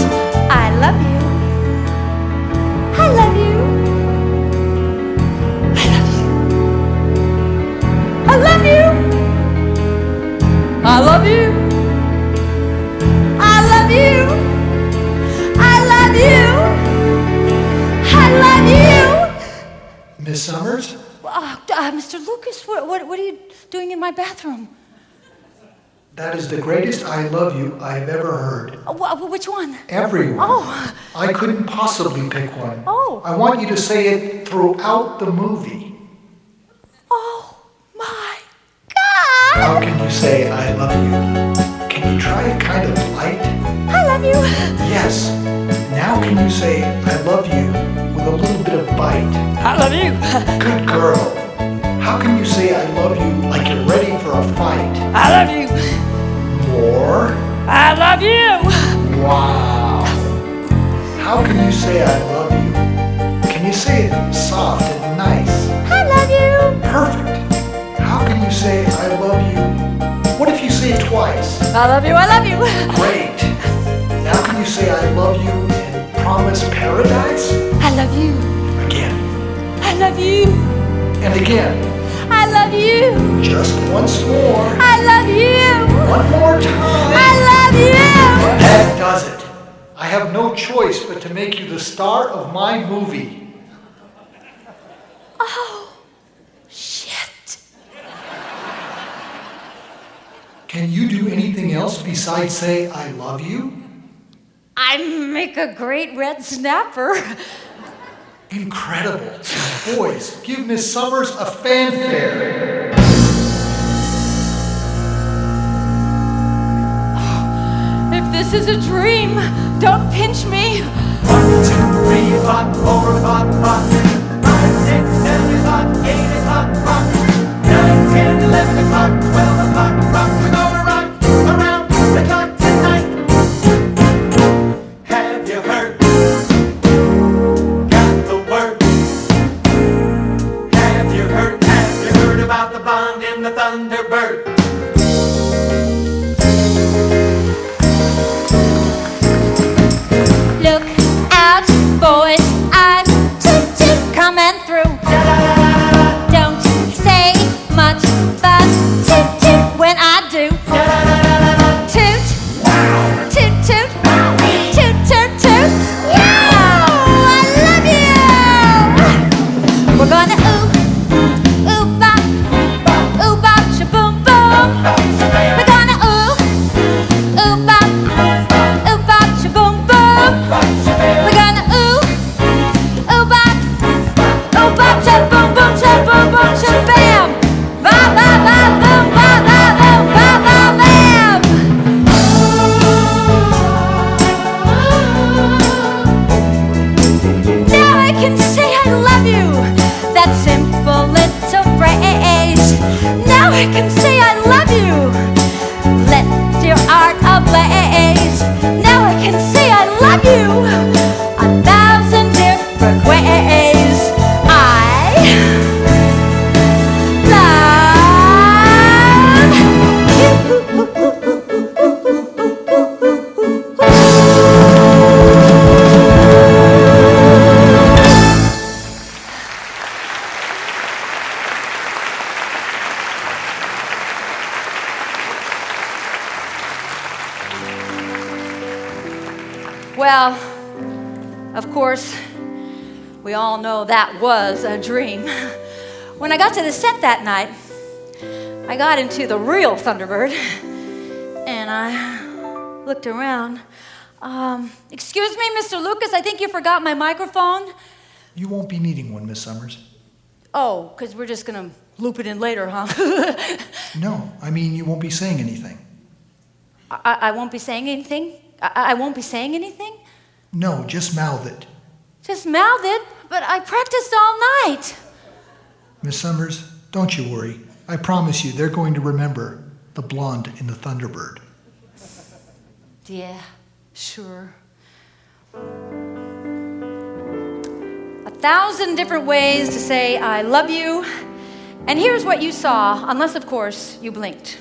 [SPEAKER 2] I love you. I love you. I love you. I love you. I love you. I love you. I love you. I love you.
[SPEAKER 12] Miss Sommers?
[SPEAKER 2] Mr. Lucas, what are you doing in my bathroom?
[SPEAKER 12] That is the greatest I love you I've ever heard.
[SPEAKER 2] Which one?
[SPEAKER 12] Everyone.
[SPEAKER 2] Oh.
[SPEAKER 12] I couldn't possibly pick one.
[SPEAKER 2] Oh.
[SPEAKER 12] I want you to say it throughout the movie.
[SPEAKER 2] Oh, my God.
[SPEAKER 12] How can you say I love you? Can you try it kind of light?
[SPEAKER 2] I love you.
[SPEAKER 12] Yes. Now can you say I love you with a little bit of bite?
[SPEAKER 2] I love you.
[SPEAKER 12] Good girl. How can you say I love you like you're ready for a fight?
[SPEAKER 2] I love you.
[SPEAKER 12] More?
[SPEAKER 2] I love you.
[SPEAKER 12] Wow. How can you say I love you? Can you say it soft and nice?
[SPEAKER 2] I love you.
[SPEAKER 12] Perfect. How can you say I love you? What if you say it twice?
[SPEAKER 2] I love you. I love you.
[SPEAKER 12] Great. Now can you say I love you and promise paradise?
[SPEAKER 2] I love you.
[SPEAKER 12] Again.
[SPEAKER 2] I love you.
[SPEAKER 12] And again.
[SPEAKER 2] I love you.
[SPEAKER 12] Just once more.
[SPEAKER 2] I love you.
[SPEAKER 12] One more time.
[SPEAKER 2] I love you.
[SPEAKER 12] That does it. I have no choice but to make you the star of my movie.
[SPEAKER 2] Oh, shit.
[SPEAKER 12] Can you do anything else besides say I love you?
[SPEAKER 2] I make a great red snapper.
[SPEAKER 12] Incredible. Boys, give Miss Sommers a fanfare.
[SPEAKER 2] If this is a dream, don't pinch me.
[SPEAKER 3] 1, 2, 3 o'clock, 4 o'clock, 5, 6, 7 o'clock, 8 o'clock, rock. 9, 10, 11 o'clock, 12 o'clock, rock. We're gonna rock around the clock tonight. Have you heard? Got the word? Have you heard about the bond in the Thunderbird?
[SPEAKER 2] Look out, boys, I'm coming through. Don't say much, but dear art ablaze. Now I can say I love you 1,000 different ways. I love Well, of course, we all know that was a dream. When I got to the set that night, I got into the real Thunderbird, and I looked around. Excuse me, Mr. Lucas, I think you forgot my microphone.
[SPEAKER 12] You won't be needing one, Miss Sommers.
[SPEAKER 2] Oh, because we're just going to loop it in later, huh?
[SPEAKER 12] No, I mean you won't be saying anything.
[SPEAKER 2] I won't be saying anything? I won't be saying anything?
[SPEAKER 12] No, just mouth it.
[SPEAKER 2] Just mouth it? But I practiced all night.
[SPEAKER 12] Miss Sommers, don't you worry. I promise you they're going to remember the blonde in the Thunderbird.
[SPEAKER 2] Yeah, sure. 1,000 different ways to say I love you. And here's what you saw, unless, of course, you blinked.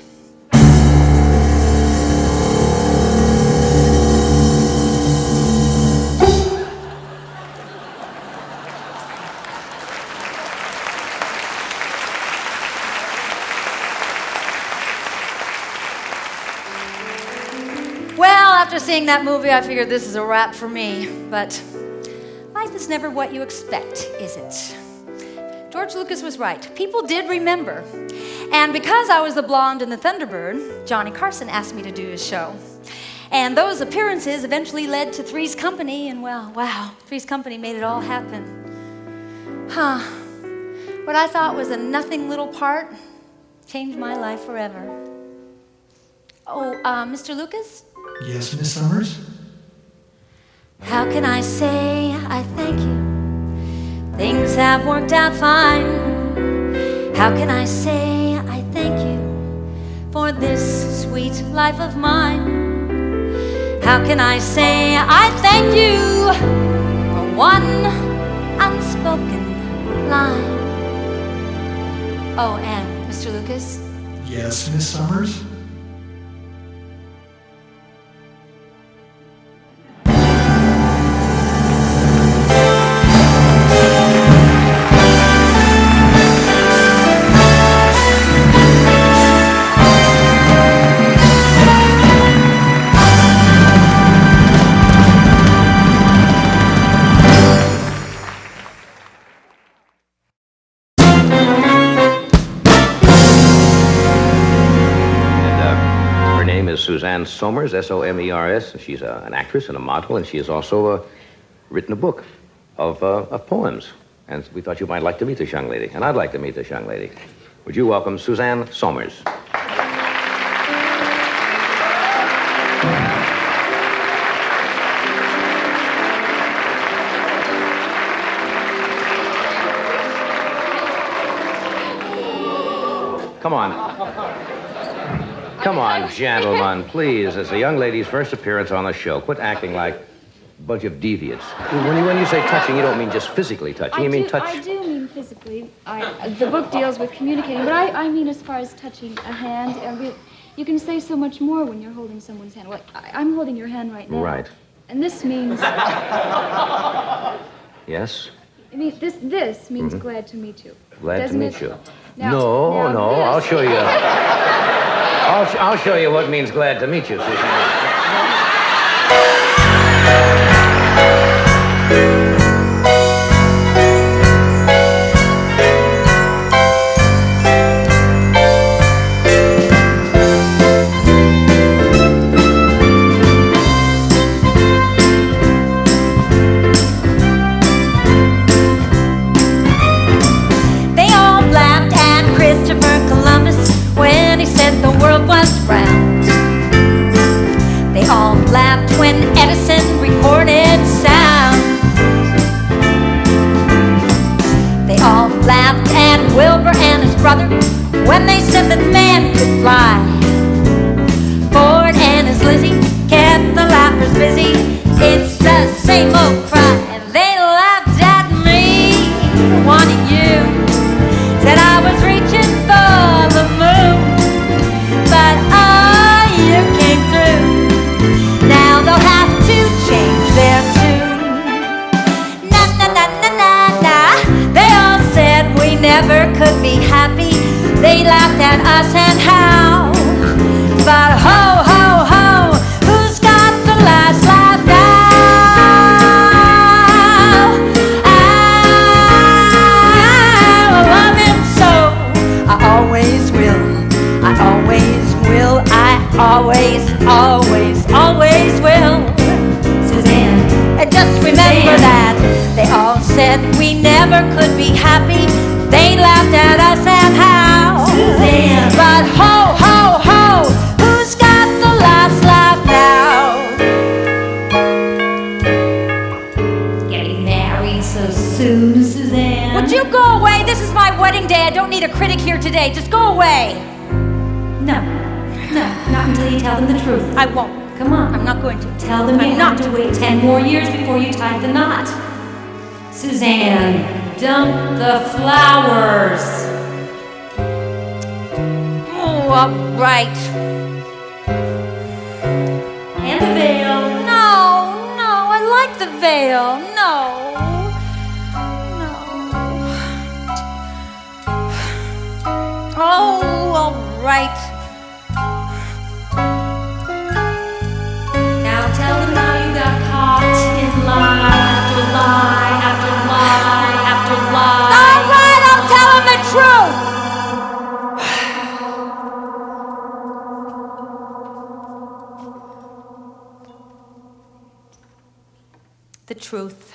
[SPEAKER 2] Well, after seeing that movie, I figured this is a wrap for me. But life is never what you expect, is it? George Lucas was right. People did remember. And because I was the blonde in the Thunderbird, Johnny Carson asked me to do his show. And those appearances eventually led to Three's Company, and well, wow, Three's Company made it all happen. Huh. What I thought was a nothing little part changed my life forever. Oh, Mr. Lucas?
[SPEAKER 12] Yes, Miss Sommers?
[SPEAKER 2] How can I say I thank you? Things have worked out fine. How can I say I thank you for this sweet life of mine? How can I say I thank you for one unspoken line? Oh, and Mr. Lucas?
[SPEAKER 12] Yes, Miss Sommers?
[SPEAKER 13] Suzanne Sommers, S-O-M-E-R-S. She's an actress and a model, and she has also written a book of poems. And we thought you might like to meet this young lady, and I'd like to meet this young lady. Would you welcome Suzanne Sommers? Come on. Come on, gentlemen, please. It's the young lady's first appearance on the show. Quit acting like a bunch of deviants. When you say touching, you don't mean just physically touching. You mean touch...
[SPEAKER 14] I do mean physically. The book deals with communicating, but I mean as far as touching a hand. You can say so much more when you're holding someone's hand. Well, I'm holding your hand right now.
[SPEAKER 13] Right.
[SPEAKER 14] And this means...
[SPEAKER 13] Yes?
[SPEAKER 14] I mean, this means glad to meet you.
[SPEAKER 13] Glad to meet you.
[SPEAKER 14] Now,
[SPEAKER 13] no, I'll show you. I'll show you what means glad to meet you, Suzanne.
[SPEAKER 2] When Edison recorded sound. always, always, always will.
[SPEAKER 1] Suzanne.
[SPEAKER 2] And just remember that they all said we never could be happy. They laughed at us and how.
[SPEAKER 1] Suzanne.
[SPEAKER 2] But ho, ho, ho, who's got the last laugh now?
[SPEAKER 1] Getting married so soon, Suzanne.
[SPEAKER 2] Would you go away? This is my wedding day. I don't need a critic here today. Just go away.
[SPEAKER 1] No, not until you tell them the truth.
[SPEAKER 2] I won't.
[SPEAKER 1] Come on.
[SPEAKER 2] I'm not going to.
[SPEAKER 1] Tell them you have to wait 10 more years before you tie the knot. Suzanne, dump the flowers.
[SPEAKER 2] Oh, all right.
[SPEAKER 1] And the veil.
[SPEAKER 2] No, I like the veil. No. Oh, all right.
[SPEAKER 1] Now tell them how you got caught in lie after lie after lie after lie.
[SPEAKER 2] All right, I'll tell them the truth. The truth.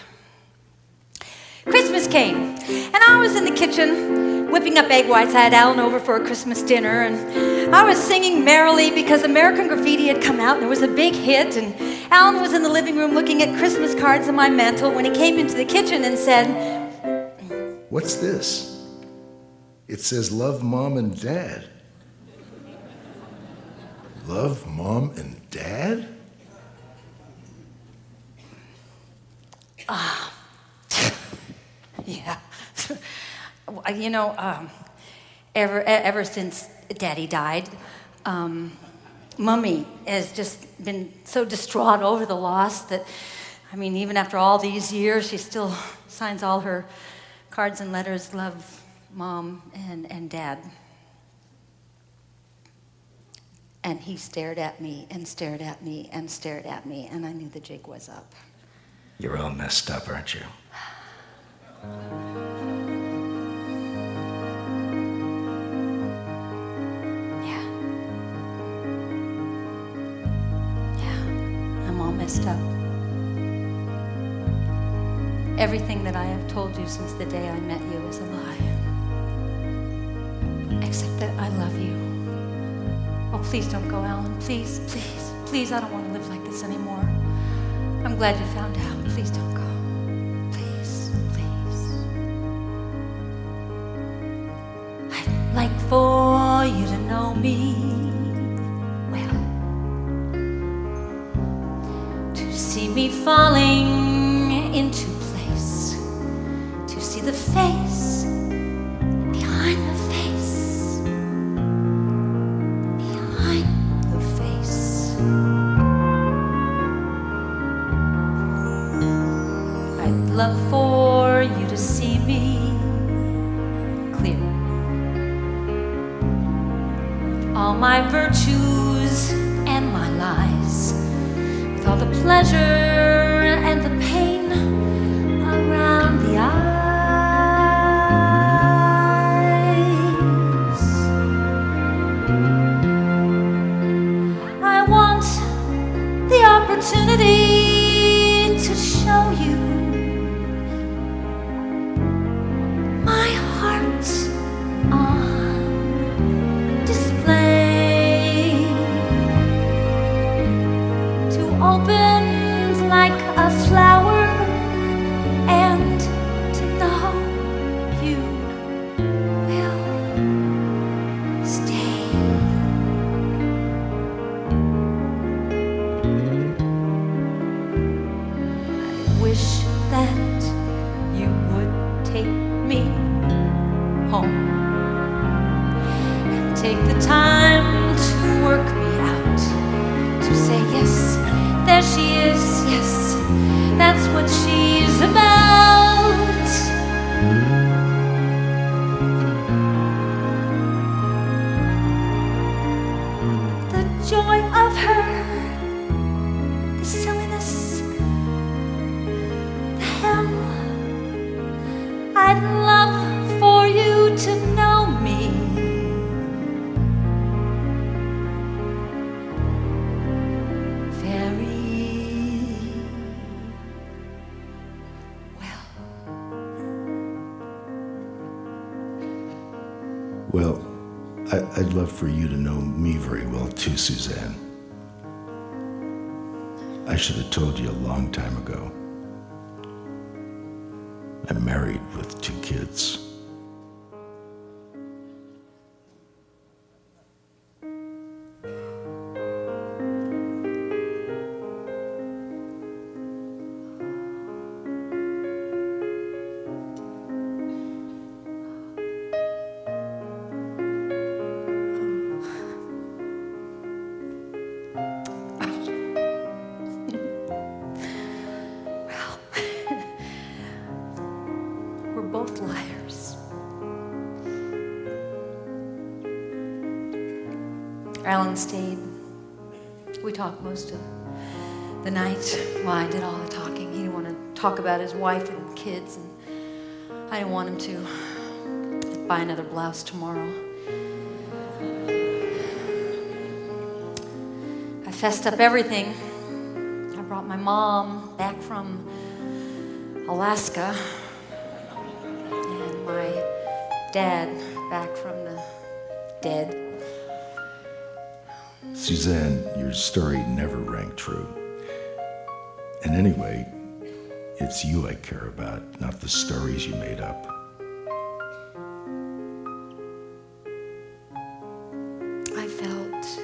[SPEAKER 2] Christmas came, and I was in the kitchen whipping up egg whites. I had Alan over for a Christmas dinner, and I was singing merrily because American Graffiti had come out and it was a big hit, and Alan was in the living room looking at Christmas cards on my mantle when he came into the kitchen and said,
[SPEAKER 5] What's this? It says love mom and dad. Love mom and dad?
[SPEAKER 2] Yeah. You know, ever since Daddy died, Mummy has just been so distraught over the loss that, I mean, even after all these years, she still signs all her cards and letters, love, Mom, and Dad. And he stared at me and stared at me and stared at me, and I knew the jig was up.
[SPEAKER 12] You're all messed up, aren't you?
[SPEAKER 2] I'm all messed up. Everything that I have told you since the day I met you is a lie. Except that I love you. Oh, please don't go, Alan. Please, please, please, I don't want to live like this anymore. I'm glad you found out. Please don't go. Please, please. I'd like for you to know me well. To see me falling into place. To see the face behind the face. Behind the face. I'd love for you to see me clear. With all my virtues and my lies. With all the pleasure and the pain around the eyes. I want the opportunity to show you my heart on display. To open like a flower and to know you will stay. I wish that you would take me home and take the time to work me out. To say yes, there she is, yes, that's what she's about. The joy of her, the silliness, the hell. I'd love for you to know me.
[SPEAKER 5] I'd love for you to know me very well too, Suzanne. I should have told you a long time ago. I'm married with 2 kids.
[SPEAKER 2] Both liars. Alan stayed. We talked most of the night. Well, I did all the talking. He didn't want to talk about his wife and kids, and I didn't want him to. I'd buy another blouse tomorrow. I fessed up everything. I brought my mom back from Alaska. My dad back from the dead.
[SPEAKER 5] Suzanne, your story never rang true. And anyway, it's you I care about, not the stories you made up.
[SPEAKER 2] I felt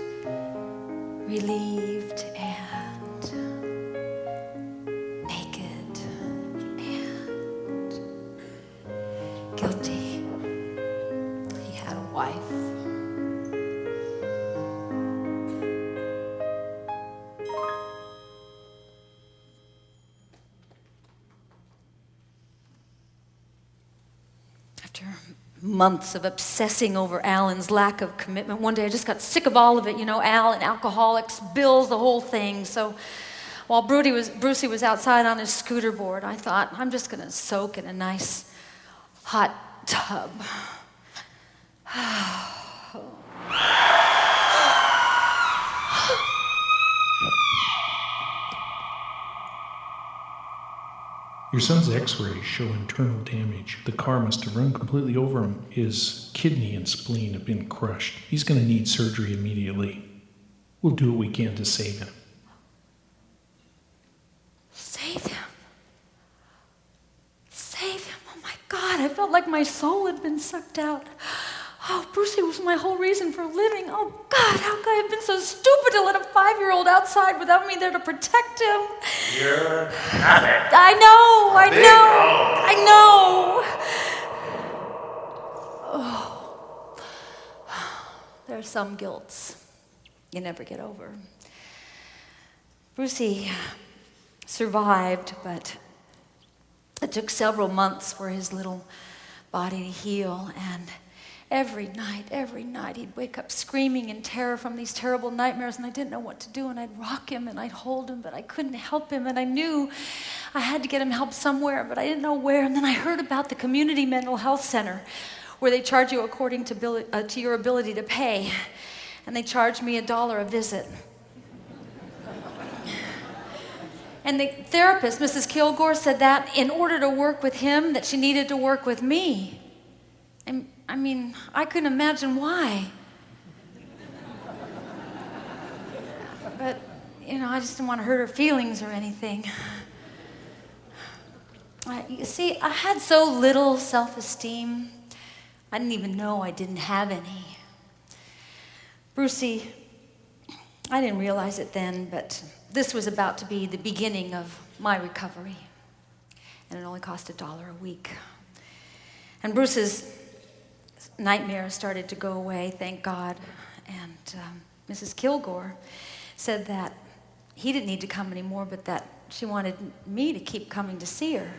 [SPEAKER 2] relieved and guilty. He had a wife. After months of obsessing over Alan's lack of commitment, one day I just got sick of all of it. You know, Al and alcoholics, bills, the whole thing. So while Brucey was outside on his scooter board, I thought, I'm just going to soak in a nice hot tub.
[SPEAKER 15] Your son's x-rays show internal damage. The car must have run completely over him. His kidney and spleen have been crushed. He's going to need surgery immediately. We'll do what we can to save him.
[SPEAKER 2] Save him? Save him? Oh my God, I felt like my soul had been sucked out. Oh, Brucey was my whole reason for living. Oh God, how could I have been so stupid to let a 5-year-old outside without me there to protect him?
[SPEAKER 3] You're not it.
[SPEAKER 2] I know. Oh. There are some guilts you never get over. Brucey survived, but it took several months for his little body to heal, and every night he'd wake up screaming in terror from these terrible nightmares, and I didn't know what to do, and I'd rock him and I'd hold him, but I couldn't help him, and I knew I had to get him help somewhere, but I didn't know where. And then I heard about the community mental health center where they charge you according to your ability to pay, and they charged me $1 a visit. And the therapist, Mrs. Kilgore, said that in order to work with him, that she needed to work with me. And I mean, I couldn't imagine why. But, you know, I just didn't want to hurt her feelings or anything. You see, I had so little self-esteem, I didn't even know I didn't have any. Brucey, I didn't realize it then, but this was about to be the beginning of my recovery. And it only cost $1 a week. And Bruce's nightmares started to go away, thank God. And Mrs. Kilgore said that he didn't need to come anymore, but that she wanted me to keep coming to see her.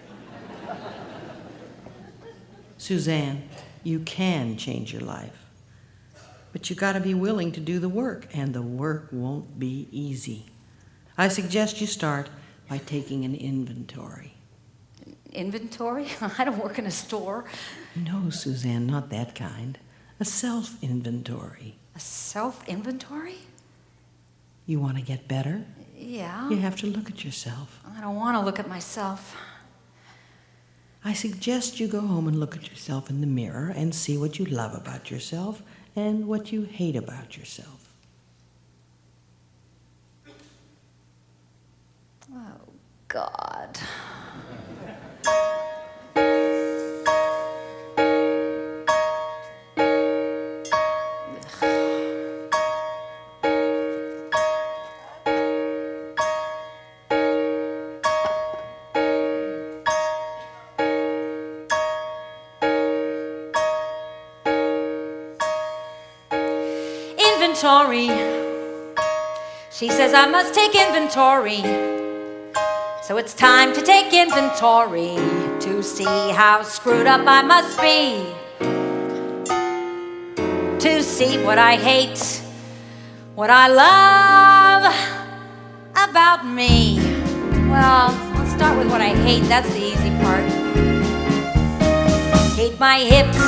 [SPEAKER 16] Suzanne, you can change your life. But you gotta be willing to do the work, and the work won't be easy. I suggest you start by taking an inventory.
[SPEAKER 2] Inventory? I don't work in a store.
[SPEAKER 16] No, Suzanne, not that kind. A self-inventory.
[SPEAKER 2] A self-inventory?
[SPEAKER 16] You want to get better?
[SPEAKER 2] Yeah.
[SPEAKER 16] You have to look at yourself.
[SPEAKER 2] I don't want to look at myself.
[SPEAKER 16] I suggest you go home and look at yourself in the mirror and see what you love about yourself and what you hate about yourself.
[SPEAKER 2] Oh, God. Inventory. She says I must take inventory. So it's time to take inventory to see how screwed up I must be. To see what I hate, what I love about me. Well, I'll start with what I hate. That's the easy part. Hate my hips,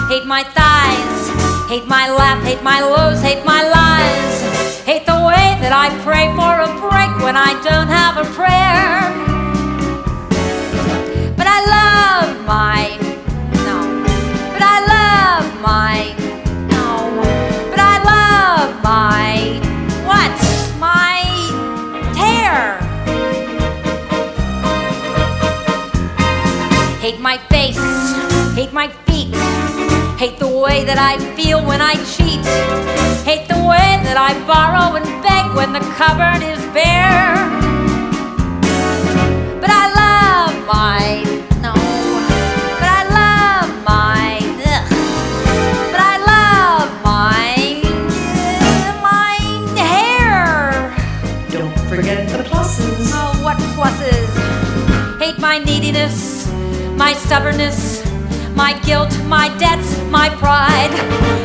[SPEAKER 2] hate my thighs, hate my laugh, hate my lows, hate my lies. Hate the way that I pray for a break when I don't have a prayer. But I love my, no. But I love my, no. But I love my, what? My hair. Hate my face, hate my feet. Hate the way that I feel when I cheat. Hate the way that I borrow and beg when the cupboard is bare. But I love my, no. But I love my, ugh. But I love my hair.
[SPEAKER 16] Don't forget the pluses.
[SPEAKER 2] Oh, what pluses? Hate my neediness, my stubbornness, my guilt, my debts, my pride.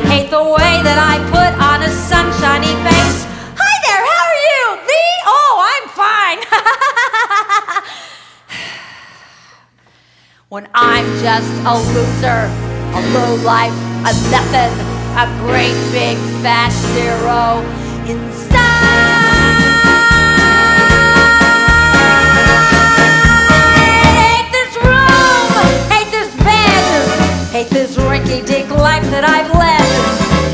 [SPEAKER 2] Hate the way that I put on a sunshiny face. Hi there, how are you? Thee? Oh, I'm fine. When I'm just a loser, a lowlife, a nothing, a great big fat zero inside. Hate this room, hate this bed, hate this rinky-dink life that I've led.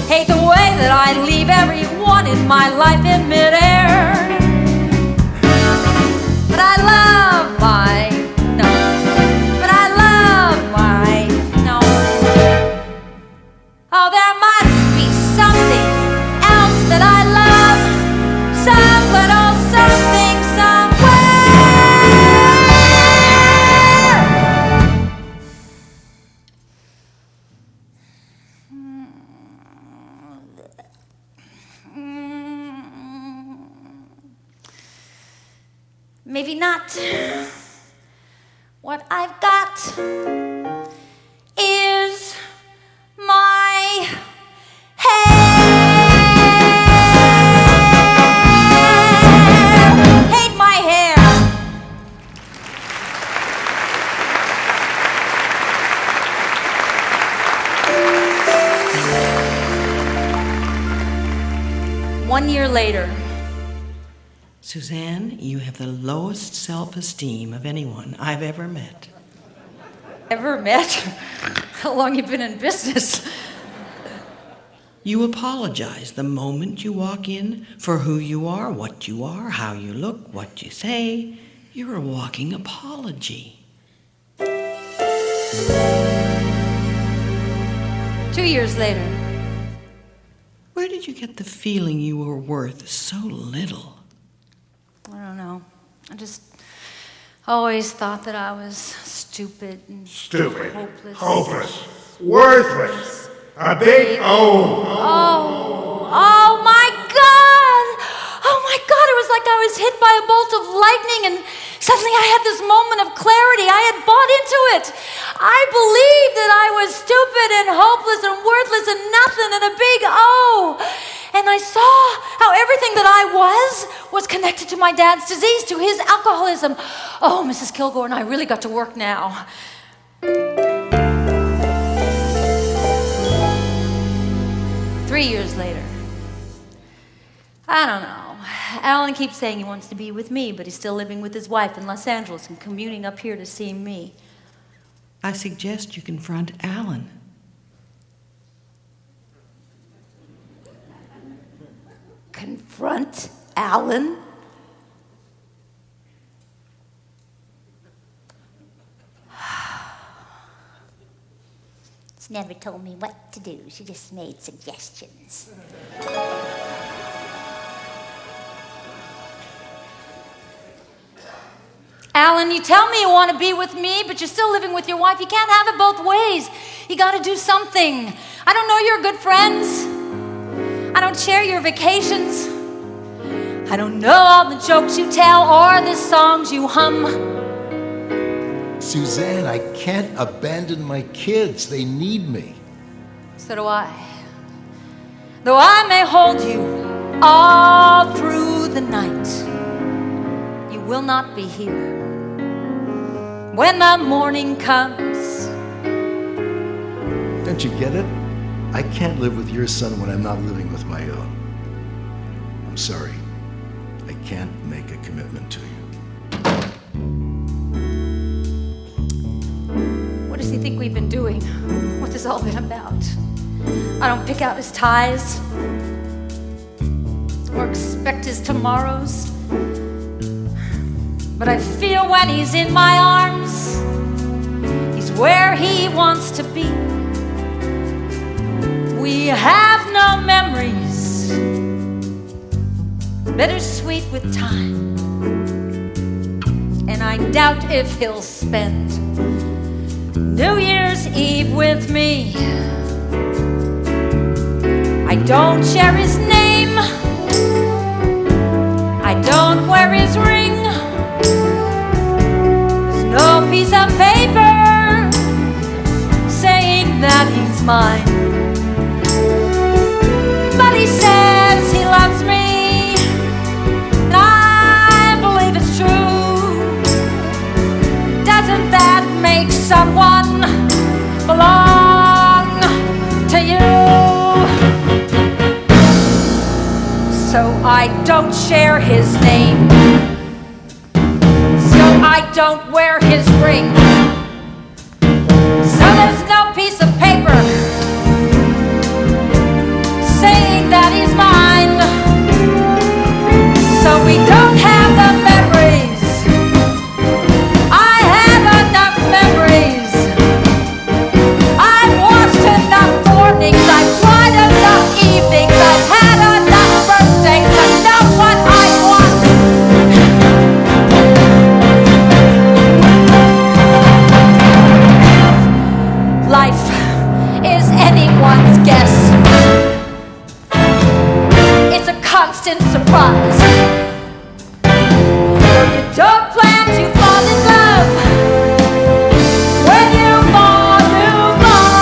[SPEAKER 2] Hate the way that I leave everyone in my life in midair. But I love my, no. But I love my, no. Oh, there must be something else that I love. Some little something maybe not. What I've got is my hair. Hate my hair. One year later.
[SPEAKER 16] Suzanne, you have the lowest self-esteem of anyone I've ever met.
[SPEAKER 2] Ever met? How long you been in business?
[SPEAKER 16] You apologize the moment you walk in for who you are, what you are, how you look, what you say. You're a walking apology.
[SPEAKER 2] 2 years later.
[SPEAKER 16] Where did you get the feeling you were worth so little?
[SPEAKER 2] I don't know. I just always thought that I was stupid and hopeless.
[SPEAKER 17] Hopeless. Worthless. A big O.
[SPEAKER 2] Oh my God! Oh my God, it was like I was hit by a bolt of lightning and suddenly I had this moment of clarity. I had bought into it. I believed that I was stupid and hopeless and worthless and nothing and a big O. And I saw how everything that I was connected to my dad's disease, to his alcoholism. Oh, Mrs. Kilgore and I really got to work now. 3 years later. I don't know. Alan keeps saying he wants to be with me, but he's still living with his wife in Los Angeles and commuting up here to see me.
[SPEAKER 16] I suggest you confront Alan.
[SPEAKER 1] confront Alan?
[SPEAKER 18] She never told me what to do. She just made suggestions.
[SPEAKER 2] Alan, you tell me you want to be with me, but you're still living with your wife. You can't have it both ways. You got to do something. I don't know you're good friends. I don't share your vacations. I don't know all the jokes you tell or the songs you hum.
[SPEAKER 5] Suzanne, I can't abandon my kids. They need me.
[SPEAKER 2] So do I. Though I may hold you all through the night, you will not be here when the morning comes.
[SPEAKER 5] Don't you get it? I can't live with your son when I'm not living with my own. I'm sorry. I can't make a commitment to you.
[SPEAKER 2] What does he think we've been doing? What's this all been about? I don't pick out his ties or expect his tomorrows. But I feel when he's in my arms, he's where he wants to be. We have no memories, bittersweet with time. And I doubt if he'll spend New Year's Eve with me. I don't share his name, I don't wear his ring. There's no piece of paper saying that he's mine. But he says he loves me, and I believe it's true. Doesn't that make someone belong to you? So I don't share his name, so I don't wear his ring. So there's no piece of paper saying that he's mine. So we don't have the memories. I have enough memories. I've watched enough mornings. I've tried enough evenings. I've had enough birthdays to know what I want. Life is anyone's guess. It's a constant surprise. You don't plan to fall in love. When you fall, you fall.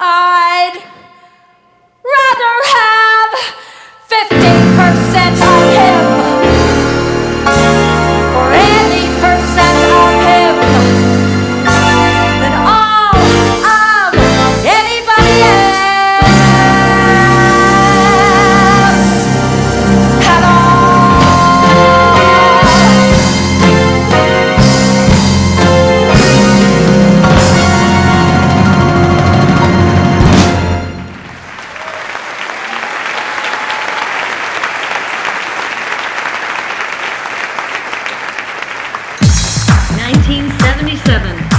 [SPEAKER 2] I'd rather have 50% of him or any percent of him than all of anybody else at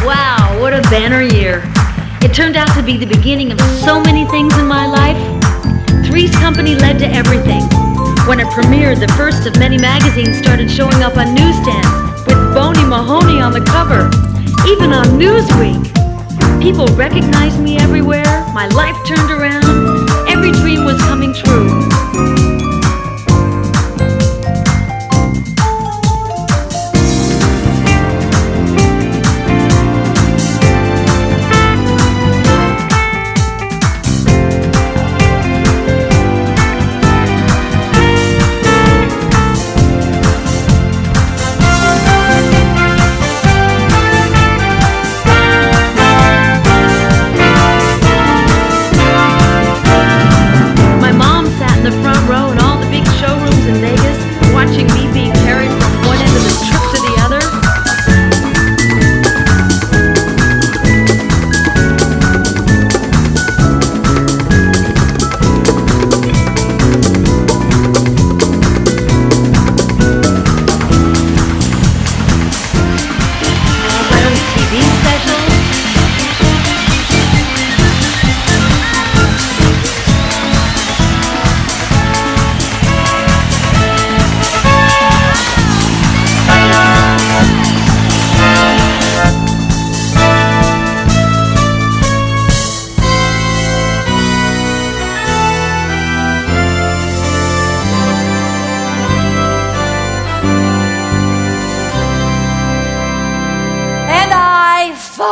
[SPEAKER 19] Wow, what a banner year. It turned out to be the beginning of so many things in my life. Three's Company led to everything. When it premiered, the first of many magazines started showing up on newsstands with Boney Mahoney on the cover, even on Newsweek. People recognized me everywhere. My life turned around. Every dream was coming true.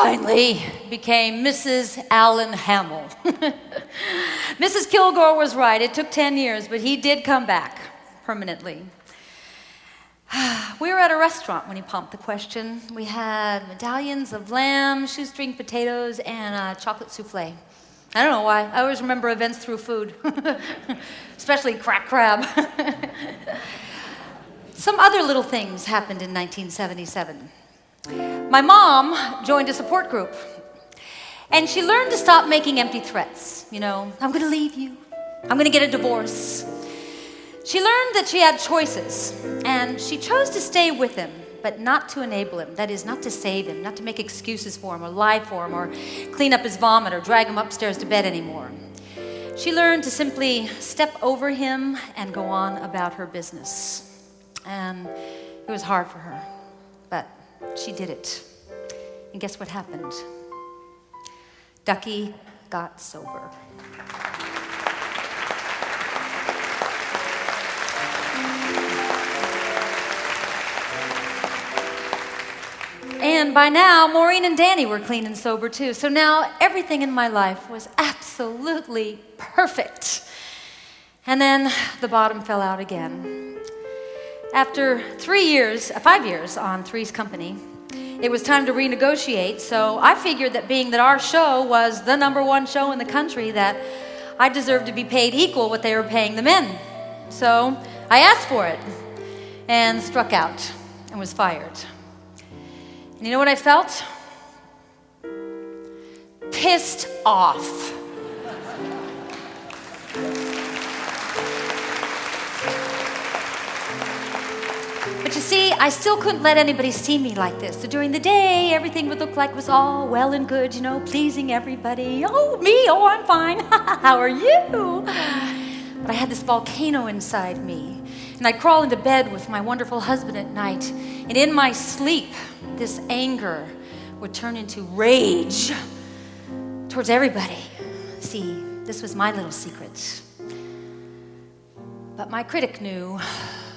[SPEAKER 2] finally became Mrs. Allen Hamill. Mrs. Kilgore was right. It took 10 years, but he did come back permanently. We were at a restaurant when he pumped the question. We had medallions of lamb, shoestring potatoes, and a chocolate souffle. I don't know why. I always remember events through food, especially crack crab. Some other little things happened in 1977. My mom joined a support group, and she learned to stop making empty threats. You know, I'm going to leave you. I'm going to get a divorce. She learned that she had choices, and she chose to stay with him, but not to enable him. That is, not to save him, not to make excuses for him, or lie for him, or clean up his vomit, or drag him upstairs to bed anymore. She learned to simply step over him and go on about her business. And it was hard for her, but she did it. And guess what happened? Ducky got sober. And by now, Maureen and Danny were clean and sober too. So now everything in my life was absolutely perfect. And then the bottom fell out again. After 5 years on Three's Company, it was time to renegotiate. So I figured that being that our show was the #1 show in the country, that I deserved to be paid equal what they were paying the men. So I asked for it and struck out and was fired. And you know what I felt? Pissed off. But you see, I still couldn't let anybody see me like this. So during the day, everything would look like was all well and good, you know, pleasing everybody. Oh, me, oh, I'm fine. How are you? But I had this volcano inside me. And I'd crawl into bed with my wonderful husband at night. And in my sleep, this anger would turn into rage towards everybody. See, this was my little secret. But my critic knew.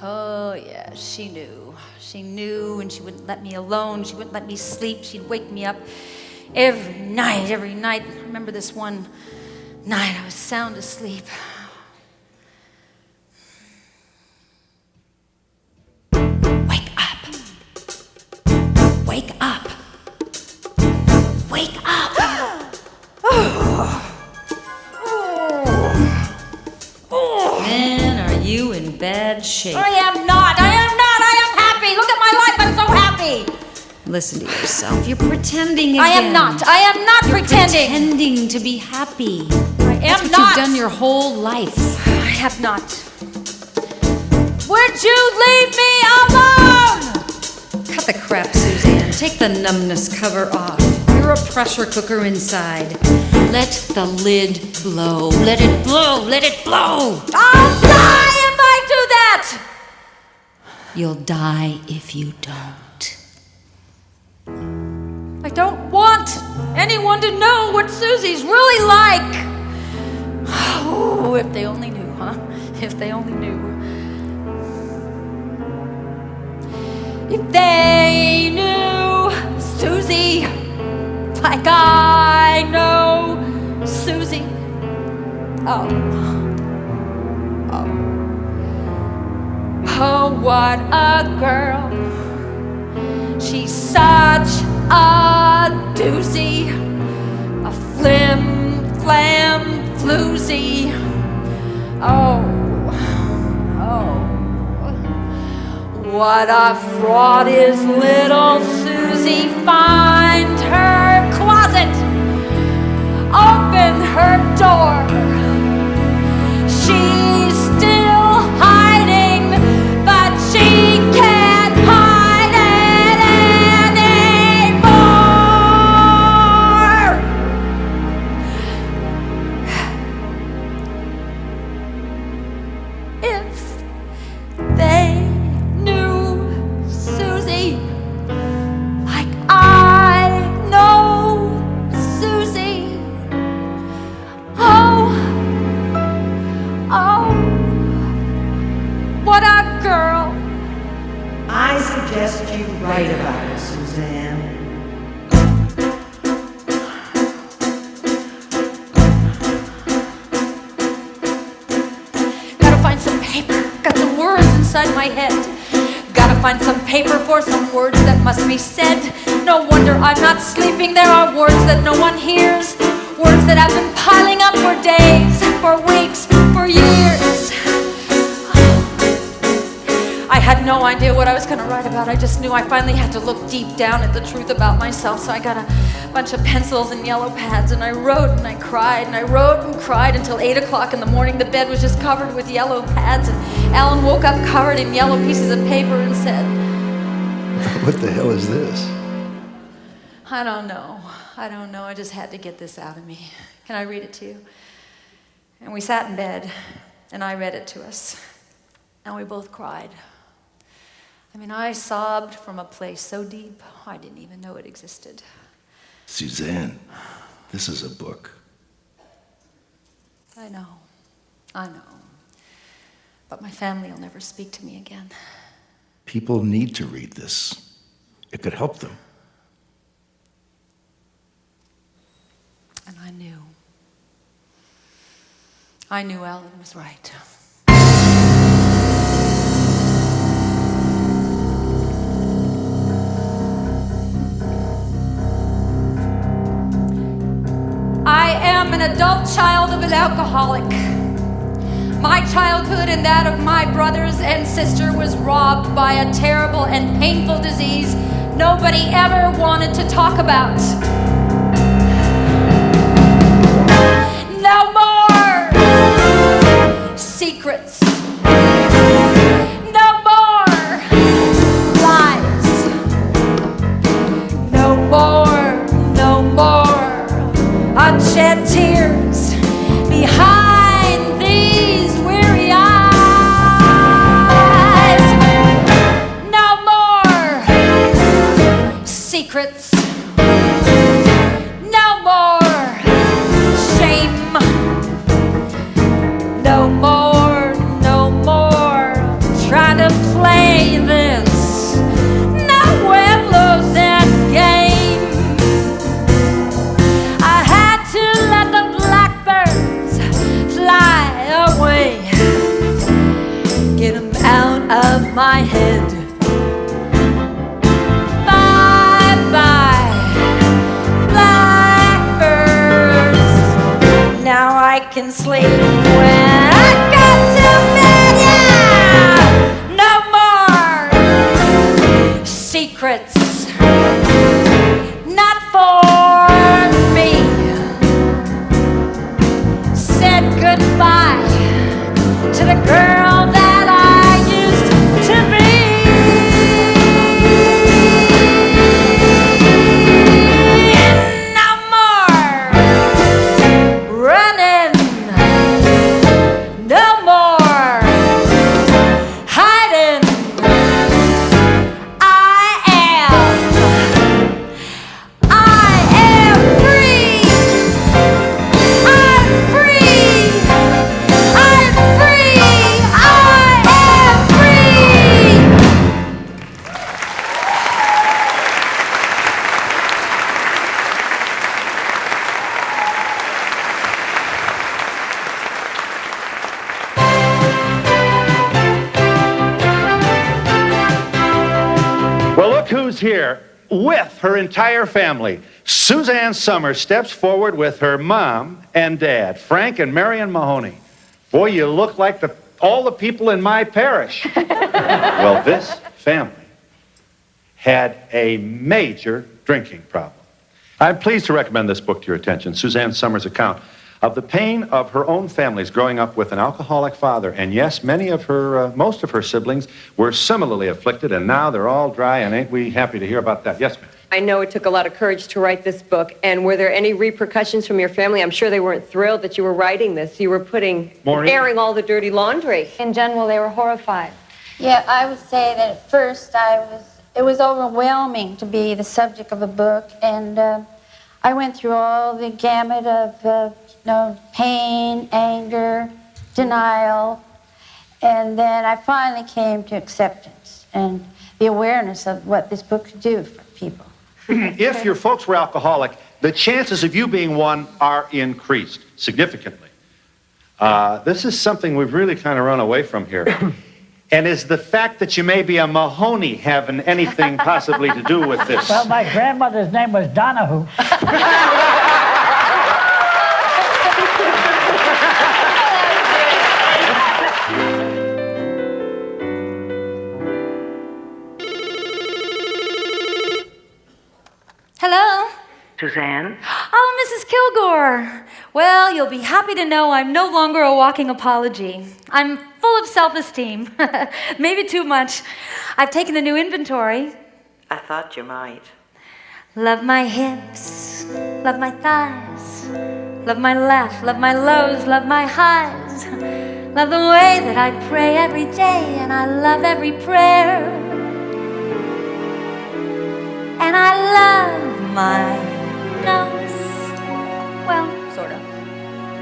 [SPEAKER 2] Oh, yeah, she knew. She knew, and she wouldn't let me alone. She wouldn't let me sleep. She'd wake me up every night, every night. I remember this one night I was sound asleep. Wake up. Wake up. Wake up.
[SPEAKER 19] Man, are you in bad shape?
[SPEAKER 2] I am not. I am happy. Look at my life. I'm so happy.
[SPEAKER 19] Listen to yourself. You're pretending again.
[SPEAKER 2] I am not
[SPEAKER 19] You're
[SPEAKER 2] pretending.
[SPEAKER 19] pretending to be happy.
[SPEAKER 2] I am
[SPEAKER 19] That's what
[SPEAKER 2] not.
[SPEAKER 19] you've done your whole life.
[SPEAKER 2] I have not. Would you leave me alone?
[SPEAKER 19] Cut the crap, Suzanne. Take the numbness cover off. You're a pressure cooker inside. Let the lid blow. Let it blow. Let it blow.
[SPEAKER 2] I'll die if I do that.
[SPEAKER 19] You'll die if you don't.
[SPEAKER 2] I don't want anyone to know what Susie's really like. Oh, if they only knew, huh? If they only knew. If they knew Susie like I know Susie. Oh, what a girl. She's such a doozy, a flim-flam floozy. Oh. What a fraud is little Susie. Find her closet. Open her door. She's still hiding, but she can't hide it anymore. If they knew Susie like I know paper. Got some words inside my head. Gotta find some paper for some words that must be said. No wonder I'm not sleeping. There are words that no one hears. Words that have been piling up for days, for weeks, for years. I had no idea what I was going to write about. I just knew I finally had to look deep down at the truth about myself. So I got a bunch of pencils and yellow pads, and I wrote and I cried, and I wrote and cried until 8 o'clock in the morning. The bed was just covered with yellow pads, and Alan woke up covered in yellow pieces of paper and said,
[SPEAKER 5] What the hell is this?
[SPEAKER 2] I don't know. I just had to get this out of me. Can I read it to you? And we sat in bed, and I read it to us, and we both cried. I mean, I sobbed from a place so deep, I didn't even know it existed.
[SPEAKER 5] Suzanne, this is a book.
[SPEAKER 2] I know. But my family will never speak to me again.
[SPEAKER 5] People need to read this. It could help them.
[SPEAKER 2] And I knew Alan was right. I am an adult child of an alcoholic. My childhood and that of my brothers and sister was robbed by a terrible and painful disease nobody ever wanted to talk about. No more secrets. No more lies. No more unshed tears behind these weary eyes. No more secrets. No more shame. No more trying to play this no-win-losing game. I had to let the blackbirds fly away, get them out of my head. Bye-bye, blackbirds. Now I can sleep when I go to bed, yeah! No more secrets. Not for me. Said goodbye to the girl that I used to be. No more running. No more hiding. I am free. I'm free. I'm free. I am free.
[SPEAKER 20] Well, look who's here with her entire family. Suzanne Sommers steps forward with her mom and dad, Frank and Marion Mahoney. Boy, you look like all the people in my parish. Well, this family had a major drinking problem. I'm pleased to recommend this book to your attention, Suzanne Sommers' account of the pain of her own families growing up with an alcoholic father. And yes, most of her siblings were similarly afflicted, and now they're all dry, and ain't we happy to hear about that? Yes, ma'am.
[SPEAKER 21] I know it took a lot of courage to write this book, and were there any repercussions from your family? I'm sure they weren't thrilled that you were writing this. You were airing all the dirty laundry.
[SPEAKER 22] In general, they were horrified.
[SPEAKER 23] Yeah, I would say that at first it was overwhelming to be the subject of a book, and I went through all the gamut of pain, anger, denial, and then I finally came to acceptance and the awareness of what this book could do for people.
[SPEAKER 20] If your folks were alcoholic, the chances of you being one are increased significantly. This is something we've really kind of run away from here. And is the fact that you may be a Mahoney having anything possibly to do with this?
[SPEAKER 6] Well, my grandmother's name was Donahue.
[SPEAKER 2] Hello?
[SPEAKER 21] Suzanne?
[SPEAKER 2] Oh, Mrs. Kilgore. Well, you'll be happy to know I'm no longer a walking apology. I'm full of self-esteem. Maybe too much. I've taken a new inventory.
[SPEAKER 11] I thought you might.
[SPEAKER 2] Love my hips, love my thighs, love my laugh, love my lows, love my highs. Love the way that I pray every day, and I love every prayer. And I love my nose. Well, sort of.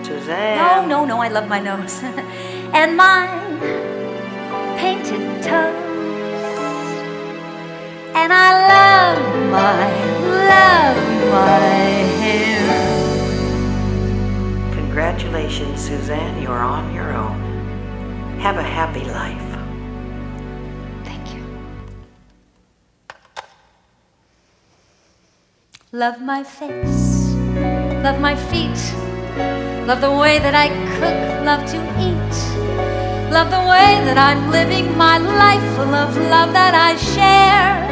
[SPEAKER 11] Suzanne.
[SPEAKER 2] No, I love my nose. And my painted toes. And I love my hair.
[SPEAKER 11] Congratulations, Suzanne. You're on your own. Have a happy life.
[SPEAKER 2] Thank you. Love my face, love my feet, love the way that I cook, love to eat, love the way that I'm living my life, full of love that I share.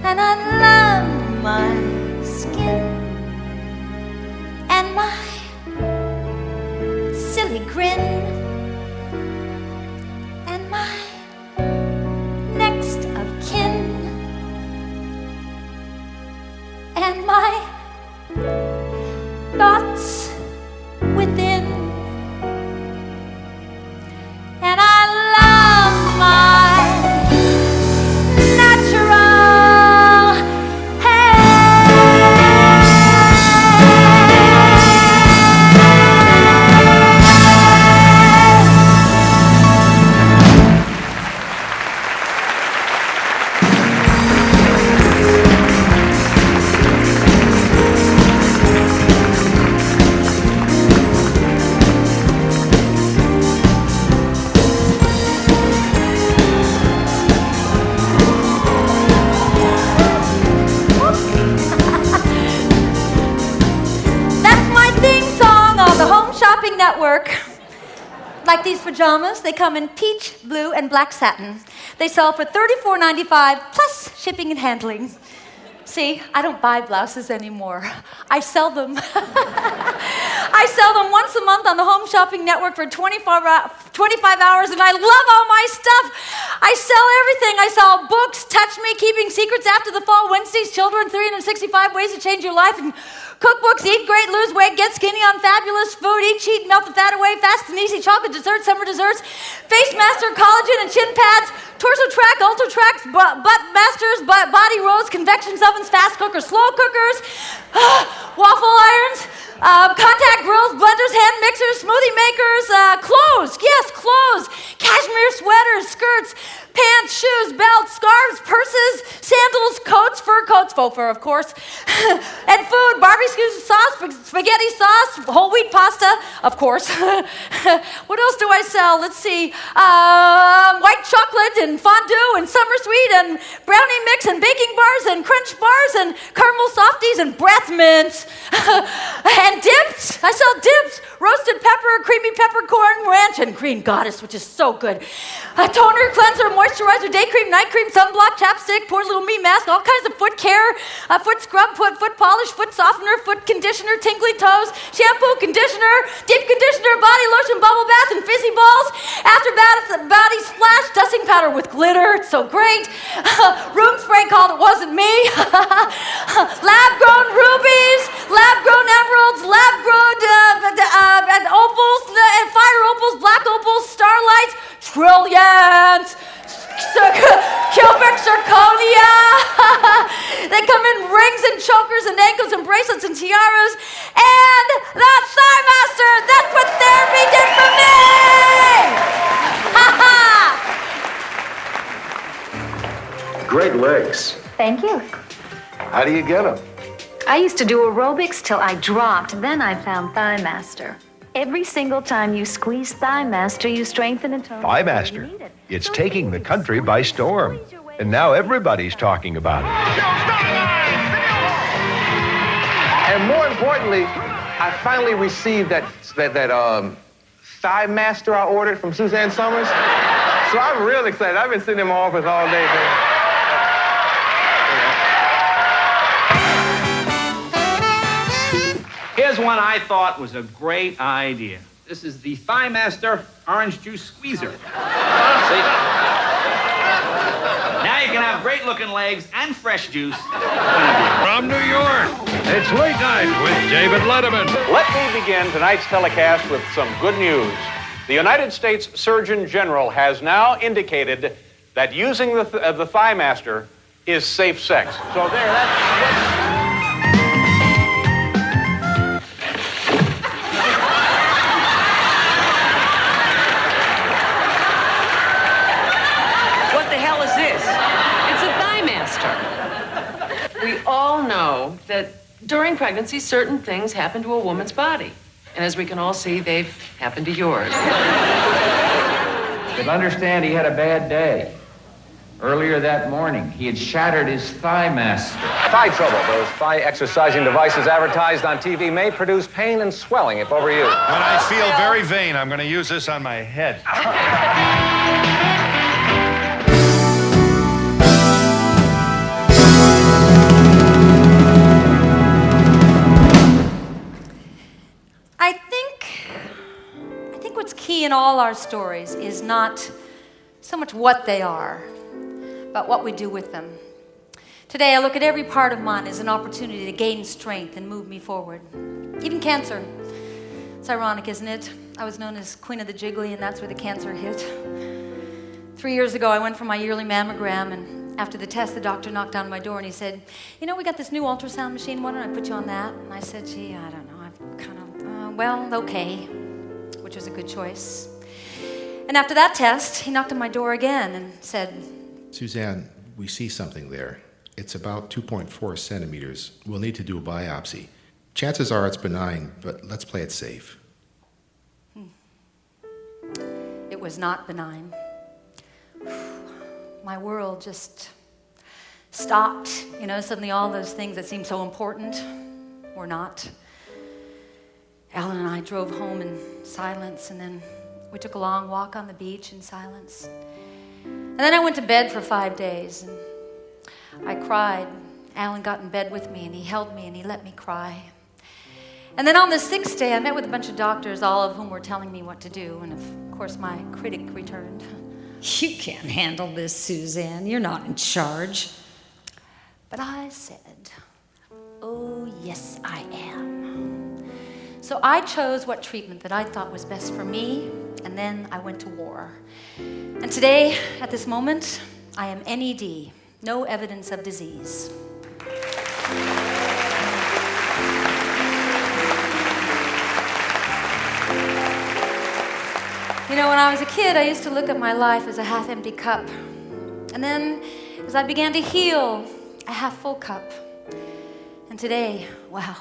[SPEAKER 2] And I love my skin and my silly grin and my next of kin. And my thoughts within. And I love my natural network. Like these pajamas, they come in peach, blue, and black satin. They sell for $34.95 plus shipping and handling. See, I don't buy blouses anymore. I sell them. I sell them once a month on the Home Shopping Network for 25 hours, and I love all my stuff. I sell everything. I sell books, Touch Me, Keeping Secrets After the Fall, Wednesday's Children, 365 Ways to Change Your Life, and cookbooks, Eat Great, Lose Weight, Get Skinny on Fabulous Food, Eat Cheat, Melt the Fat Away, Fast and Easy, Chocolate Desserts, Summer Desserts, Face Master, Collagen and Chin Pads, Torso Track, Ultra Tracks, Butt Masters, Body Rolls, Convection Ovens, Fast Cookers, Slow Cookers, Waffle Irons, Contact Grills, Blenders, Hand Mixers, Smoothie Makers, Clothes, yes, clothes, Cashmere Sweaters, Skirts, Pants, shoes, belts, scarves, purses, sandals, coats, fur coats, faux fur, of course, and food, barbecue sauce, spaghetti sauce, whole wheat pasta, of course. What else do I sell? Let's see, white chocolate and fondue and summer sweet and brownie mix and baking bars and crunch bars and caramel softies and breath mints and dips. I sell dips, roasted pepper, creamy peppercorn ranch, and green goddess, which is so good. A toner, cleanser, moisturizer, day cream, night cream, sunblock, chapstick, poor little me mask, all kinds of foot care, foot scrub, foot polish, foot softener, foot conditioner, tingly toes, shampoo, conditioner, deep conditioner, body lotion, bubble bath, and fizzy balls. After bath, body splash, dusting powder with glitter. It's so great. Room spray called It Wasn't Me. Lab-grown rubies, lab-grown emeralds, lab-grown opals, fire opals, black opals, starlights, trillions. Cubic zirconia. They come in rings and chokers and ankles and bracelets and tiaras. And that Thigh Master, that's what therapy did for me.
[SPEAKER 7] Great legs.
[SPEAKER 18] Thank you.
[SPEAKER 7] How do you get them?
[SPEAKER 4] I used to do aerobics till I dropped. Then I found Thigh Master. Every single time you squeeze Thigh Master, you strengthen and tone.
[SPEAKER 7] Thigh Master. It's taking the country by storm. And now everybody's talking about it.
[SPEAKER 9] And more importantly, I finally received that Thigh Master I ordered from Suzanne Sommers. So I'm real excited. I've been sitting in my office all day.
[SPEAKER 22] Here's one I thought was a great idea. This is the Thigh Master Orange Juice Squeezer. See? Now you can have great-looking legs and fresh juice.
[SPEAKER 7] From New York, it's Late Night with David Letterman.
[SPEAKER 24] Let me begin tonight's telecast with some good news. The United States Surgeon General has now indicated that using the Thigh Master is safe sex. So there, that's...
[SPEAKER 25] We all know that during pregnancy, certain things happen to a woman's body. And as we can all see, they've happened to yours.
[SPEAKER 26] But understand he had a bad day. Earlier that morning, he had shattered his Thigh Master.
[SPEAKER 27] Thigh trouble. Those thigh exercising devices advertised on TV may produce pain and swelling if overused.
[SPEAKER 7] When I feel very vain, I'm going to use this on my head.
[SPEAKER 2] I think what's key in all our stories is not so much what they are, but what we do with them. Today, I look at every part of mine as an opportunity to gain strength and move me forward. Even cancer. It's ironic, isn't it? I was known as Queen of the Jiggly, and that's where the cancer hit. 3 years ago, I went for my yearly mammogram, and after the test, the doctor knocked on my door, and he said, "You know, we got this new ultrasound machine. Why don't I put you on that?" And I said, "Gee, I don't know. I've kind of, well, okay," which was a good choice. And after that test, he knocked on my door again and said,
[SPEAKER 28] "Suzanne, we see something there. It's about 2.4 centimeters. We'll need to do a biopsy. Chances are it's benign, but let's play it safe."
[SPEAKER 2] It was not benign. My world just stopped. You know, suddenly all those things that seemed so important were not. Alan and I drove home in silence, and then we took a long walk on the beach in silence. And then I went to bed for 5 days, and I cried. Alan got in bed with me, and he held me, and he let me cry. And then on the 6th day, I met with a bunch of doctors, all of whom were telling me what to do, and of course my critic returned.
[SPEAKER 29] "You can't handle this, Suzanne. You're not in charge."
[SPEAKER 2] But I said, "Oh, yes, I am." So I chose what treatment that I thought was best for me, and then I went to war. And today, at this moment, I am NED, no evidence of disease. You know, when I was a kid, I used to look at my life as a half-empty cup. And then, as I began to heal, a half-full cup. And today, wow,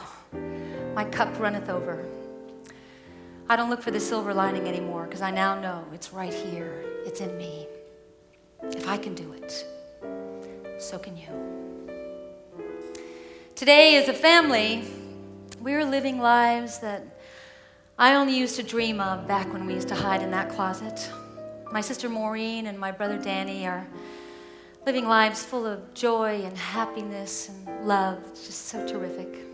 [SPEAKER 2] my cup runneth over. I don't look for the silver lining anymore, because I now know it's right here. It's in me. If I can do it, so can you. Today, as a family, we're living lives that I only used to dream of back when we used to hide in that closet. My sister Maureen and my brother Danny are living lives full of joy and happiness and love. It's just so terrific.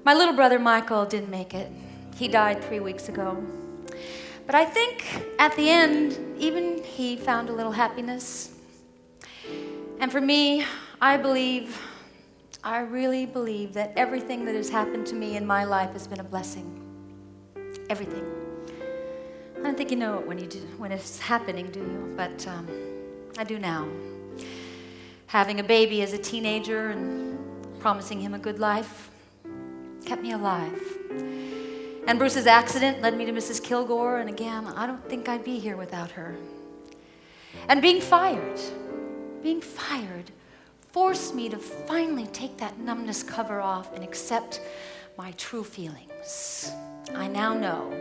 [SPEAKER 2] My little brother Michael didn't make it. He died 3 weeks ago. But I think at the end, even he found a little happiness. And for me, I really believe that everything that has happened to me in my life has been a blessing. Everything. I don't think you know it when it's happening, do you? But I do now. Having a baby as a teenager and promising him a good life kept me alive. And Bruce's accident led me to Mrs. Kilgore, and again, I don't think I'd be here without her. And being fired forced me to finally take that numbness cover off and accept my true feelings. I now know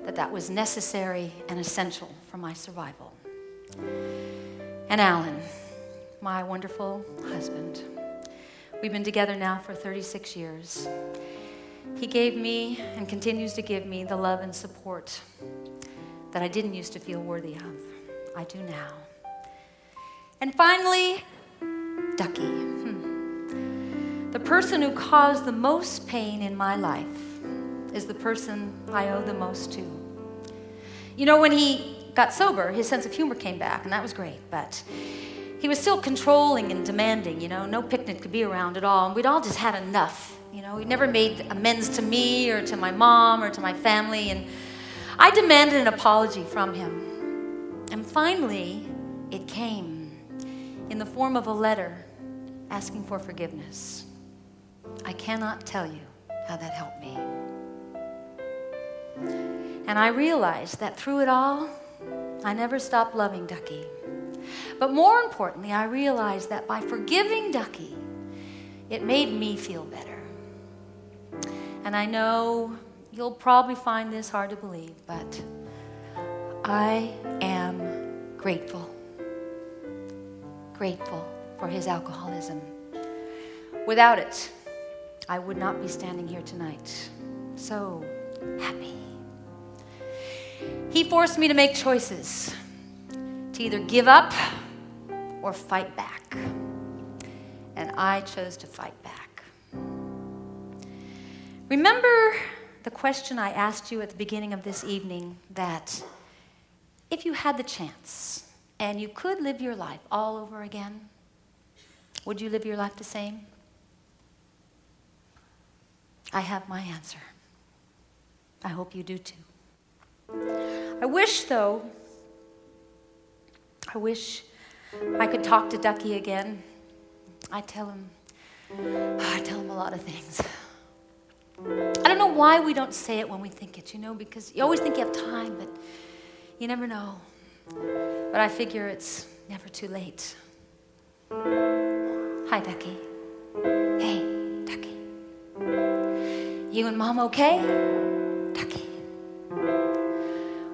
[SPEAKER 2] that that was necessary and essential for my survival. And Alan, my wonderful husband, we've been together now for 36 years. He gave me and continues to give me the love and support that I didn't used to feel worthy of. I do now. And finally, Ducky. The person who caused the most pain in my life is the person I owe the most to. You know, when he got sober, his sense of humor came back, and that was great, but he was still controlling and demanding, you know. No picnic could be around at all, and we'd all just had enough, you know. He never made amends to me or to my mom or to my family, and I demanded an apology from him. And finally, it came in the form of a letter asking for forgiveness. I cannot tell you how that helped me. And I realized that through it all, I never stopped loving Ducky. But more importantly, I realized that by forgiving Ducky, it made me feel better. And I know you'll probably find this hard to believe, but I am grateful. Grateful for his alcoholism. Without it, I would not be standing here tonight. So happy. He forced me to make choices, to either give up or fight back. And I chose to fight back. Remember the question I asked you at the beginning of this evening, that if you had the chance and you could live your life all over again, would you live your life the same? I have my answer. I hope you do too. I wish I could talk to Ducky again. I tell him a lot of things. I don't know why we don't say it when we think it, you know, because you always think you have time, but you never know. But I figure it's never too late. Hi, Ducky. Hey, Ducky. You and Mom okay? Ducky.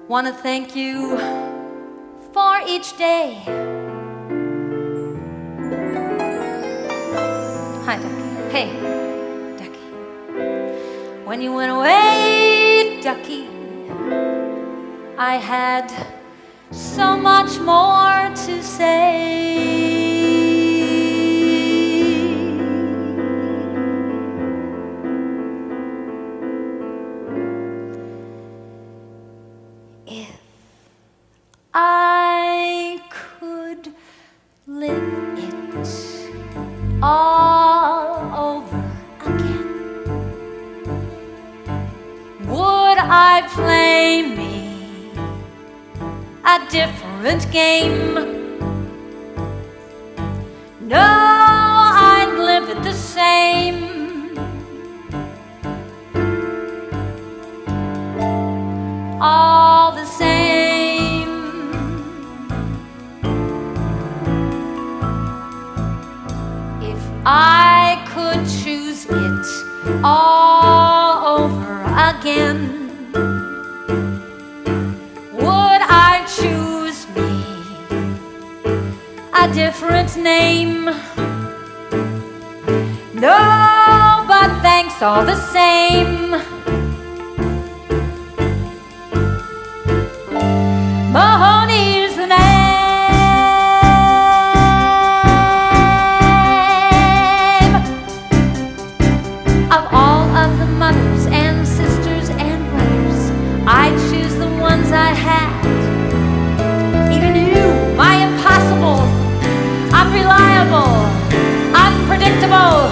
[SPEAKER 2] Want to thank you for each day. Hi, Ducky. Hey. When you went away, Ducky, I had so much more to say. If I could live it all over again, would I play me a different game? No, I'd live it the same. All the same. If I could choose it all over again, would I choose me a different name? No, but thanks all the same. Mahoney's the name of all of the mothers and sisters and brothers. I choose the ones I had. Even you, my impossible, unreliable, unpredictable,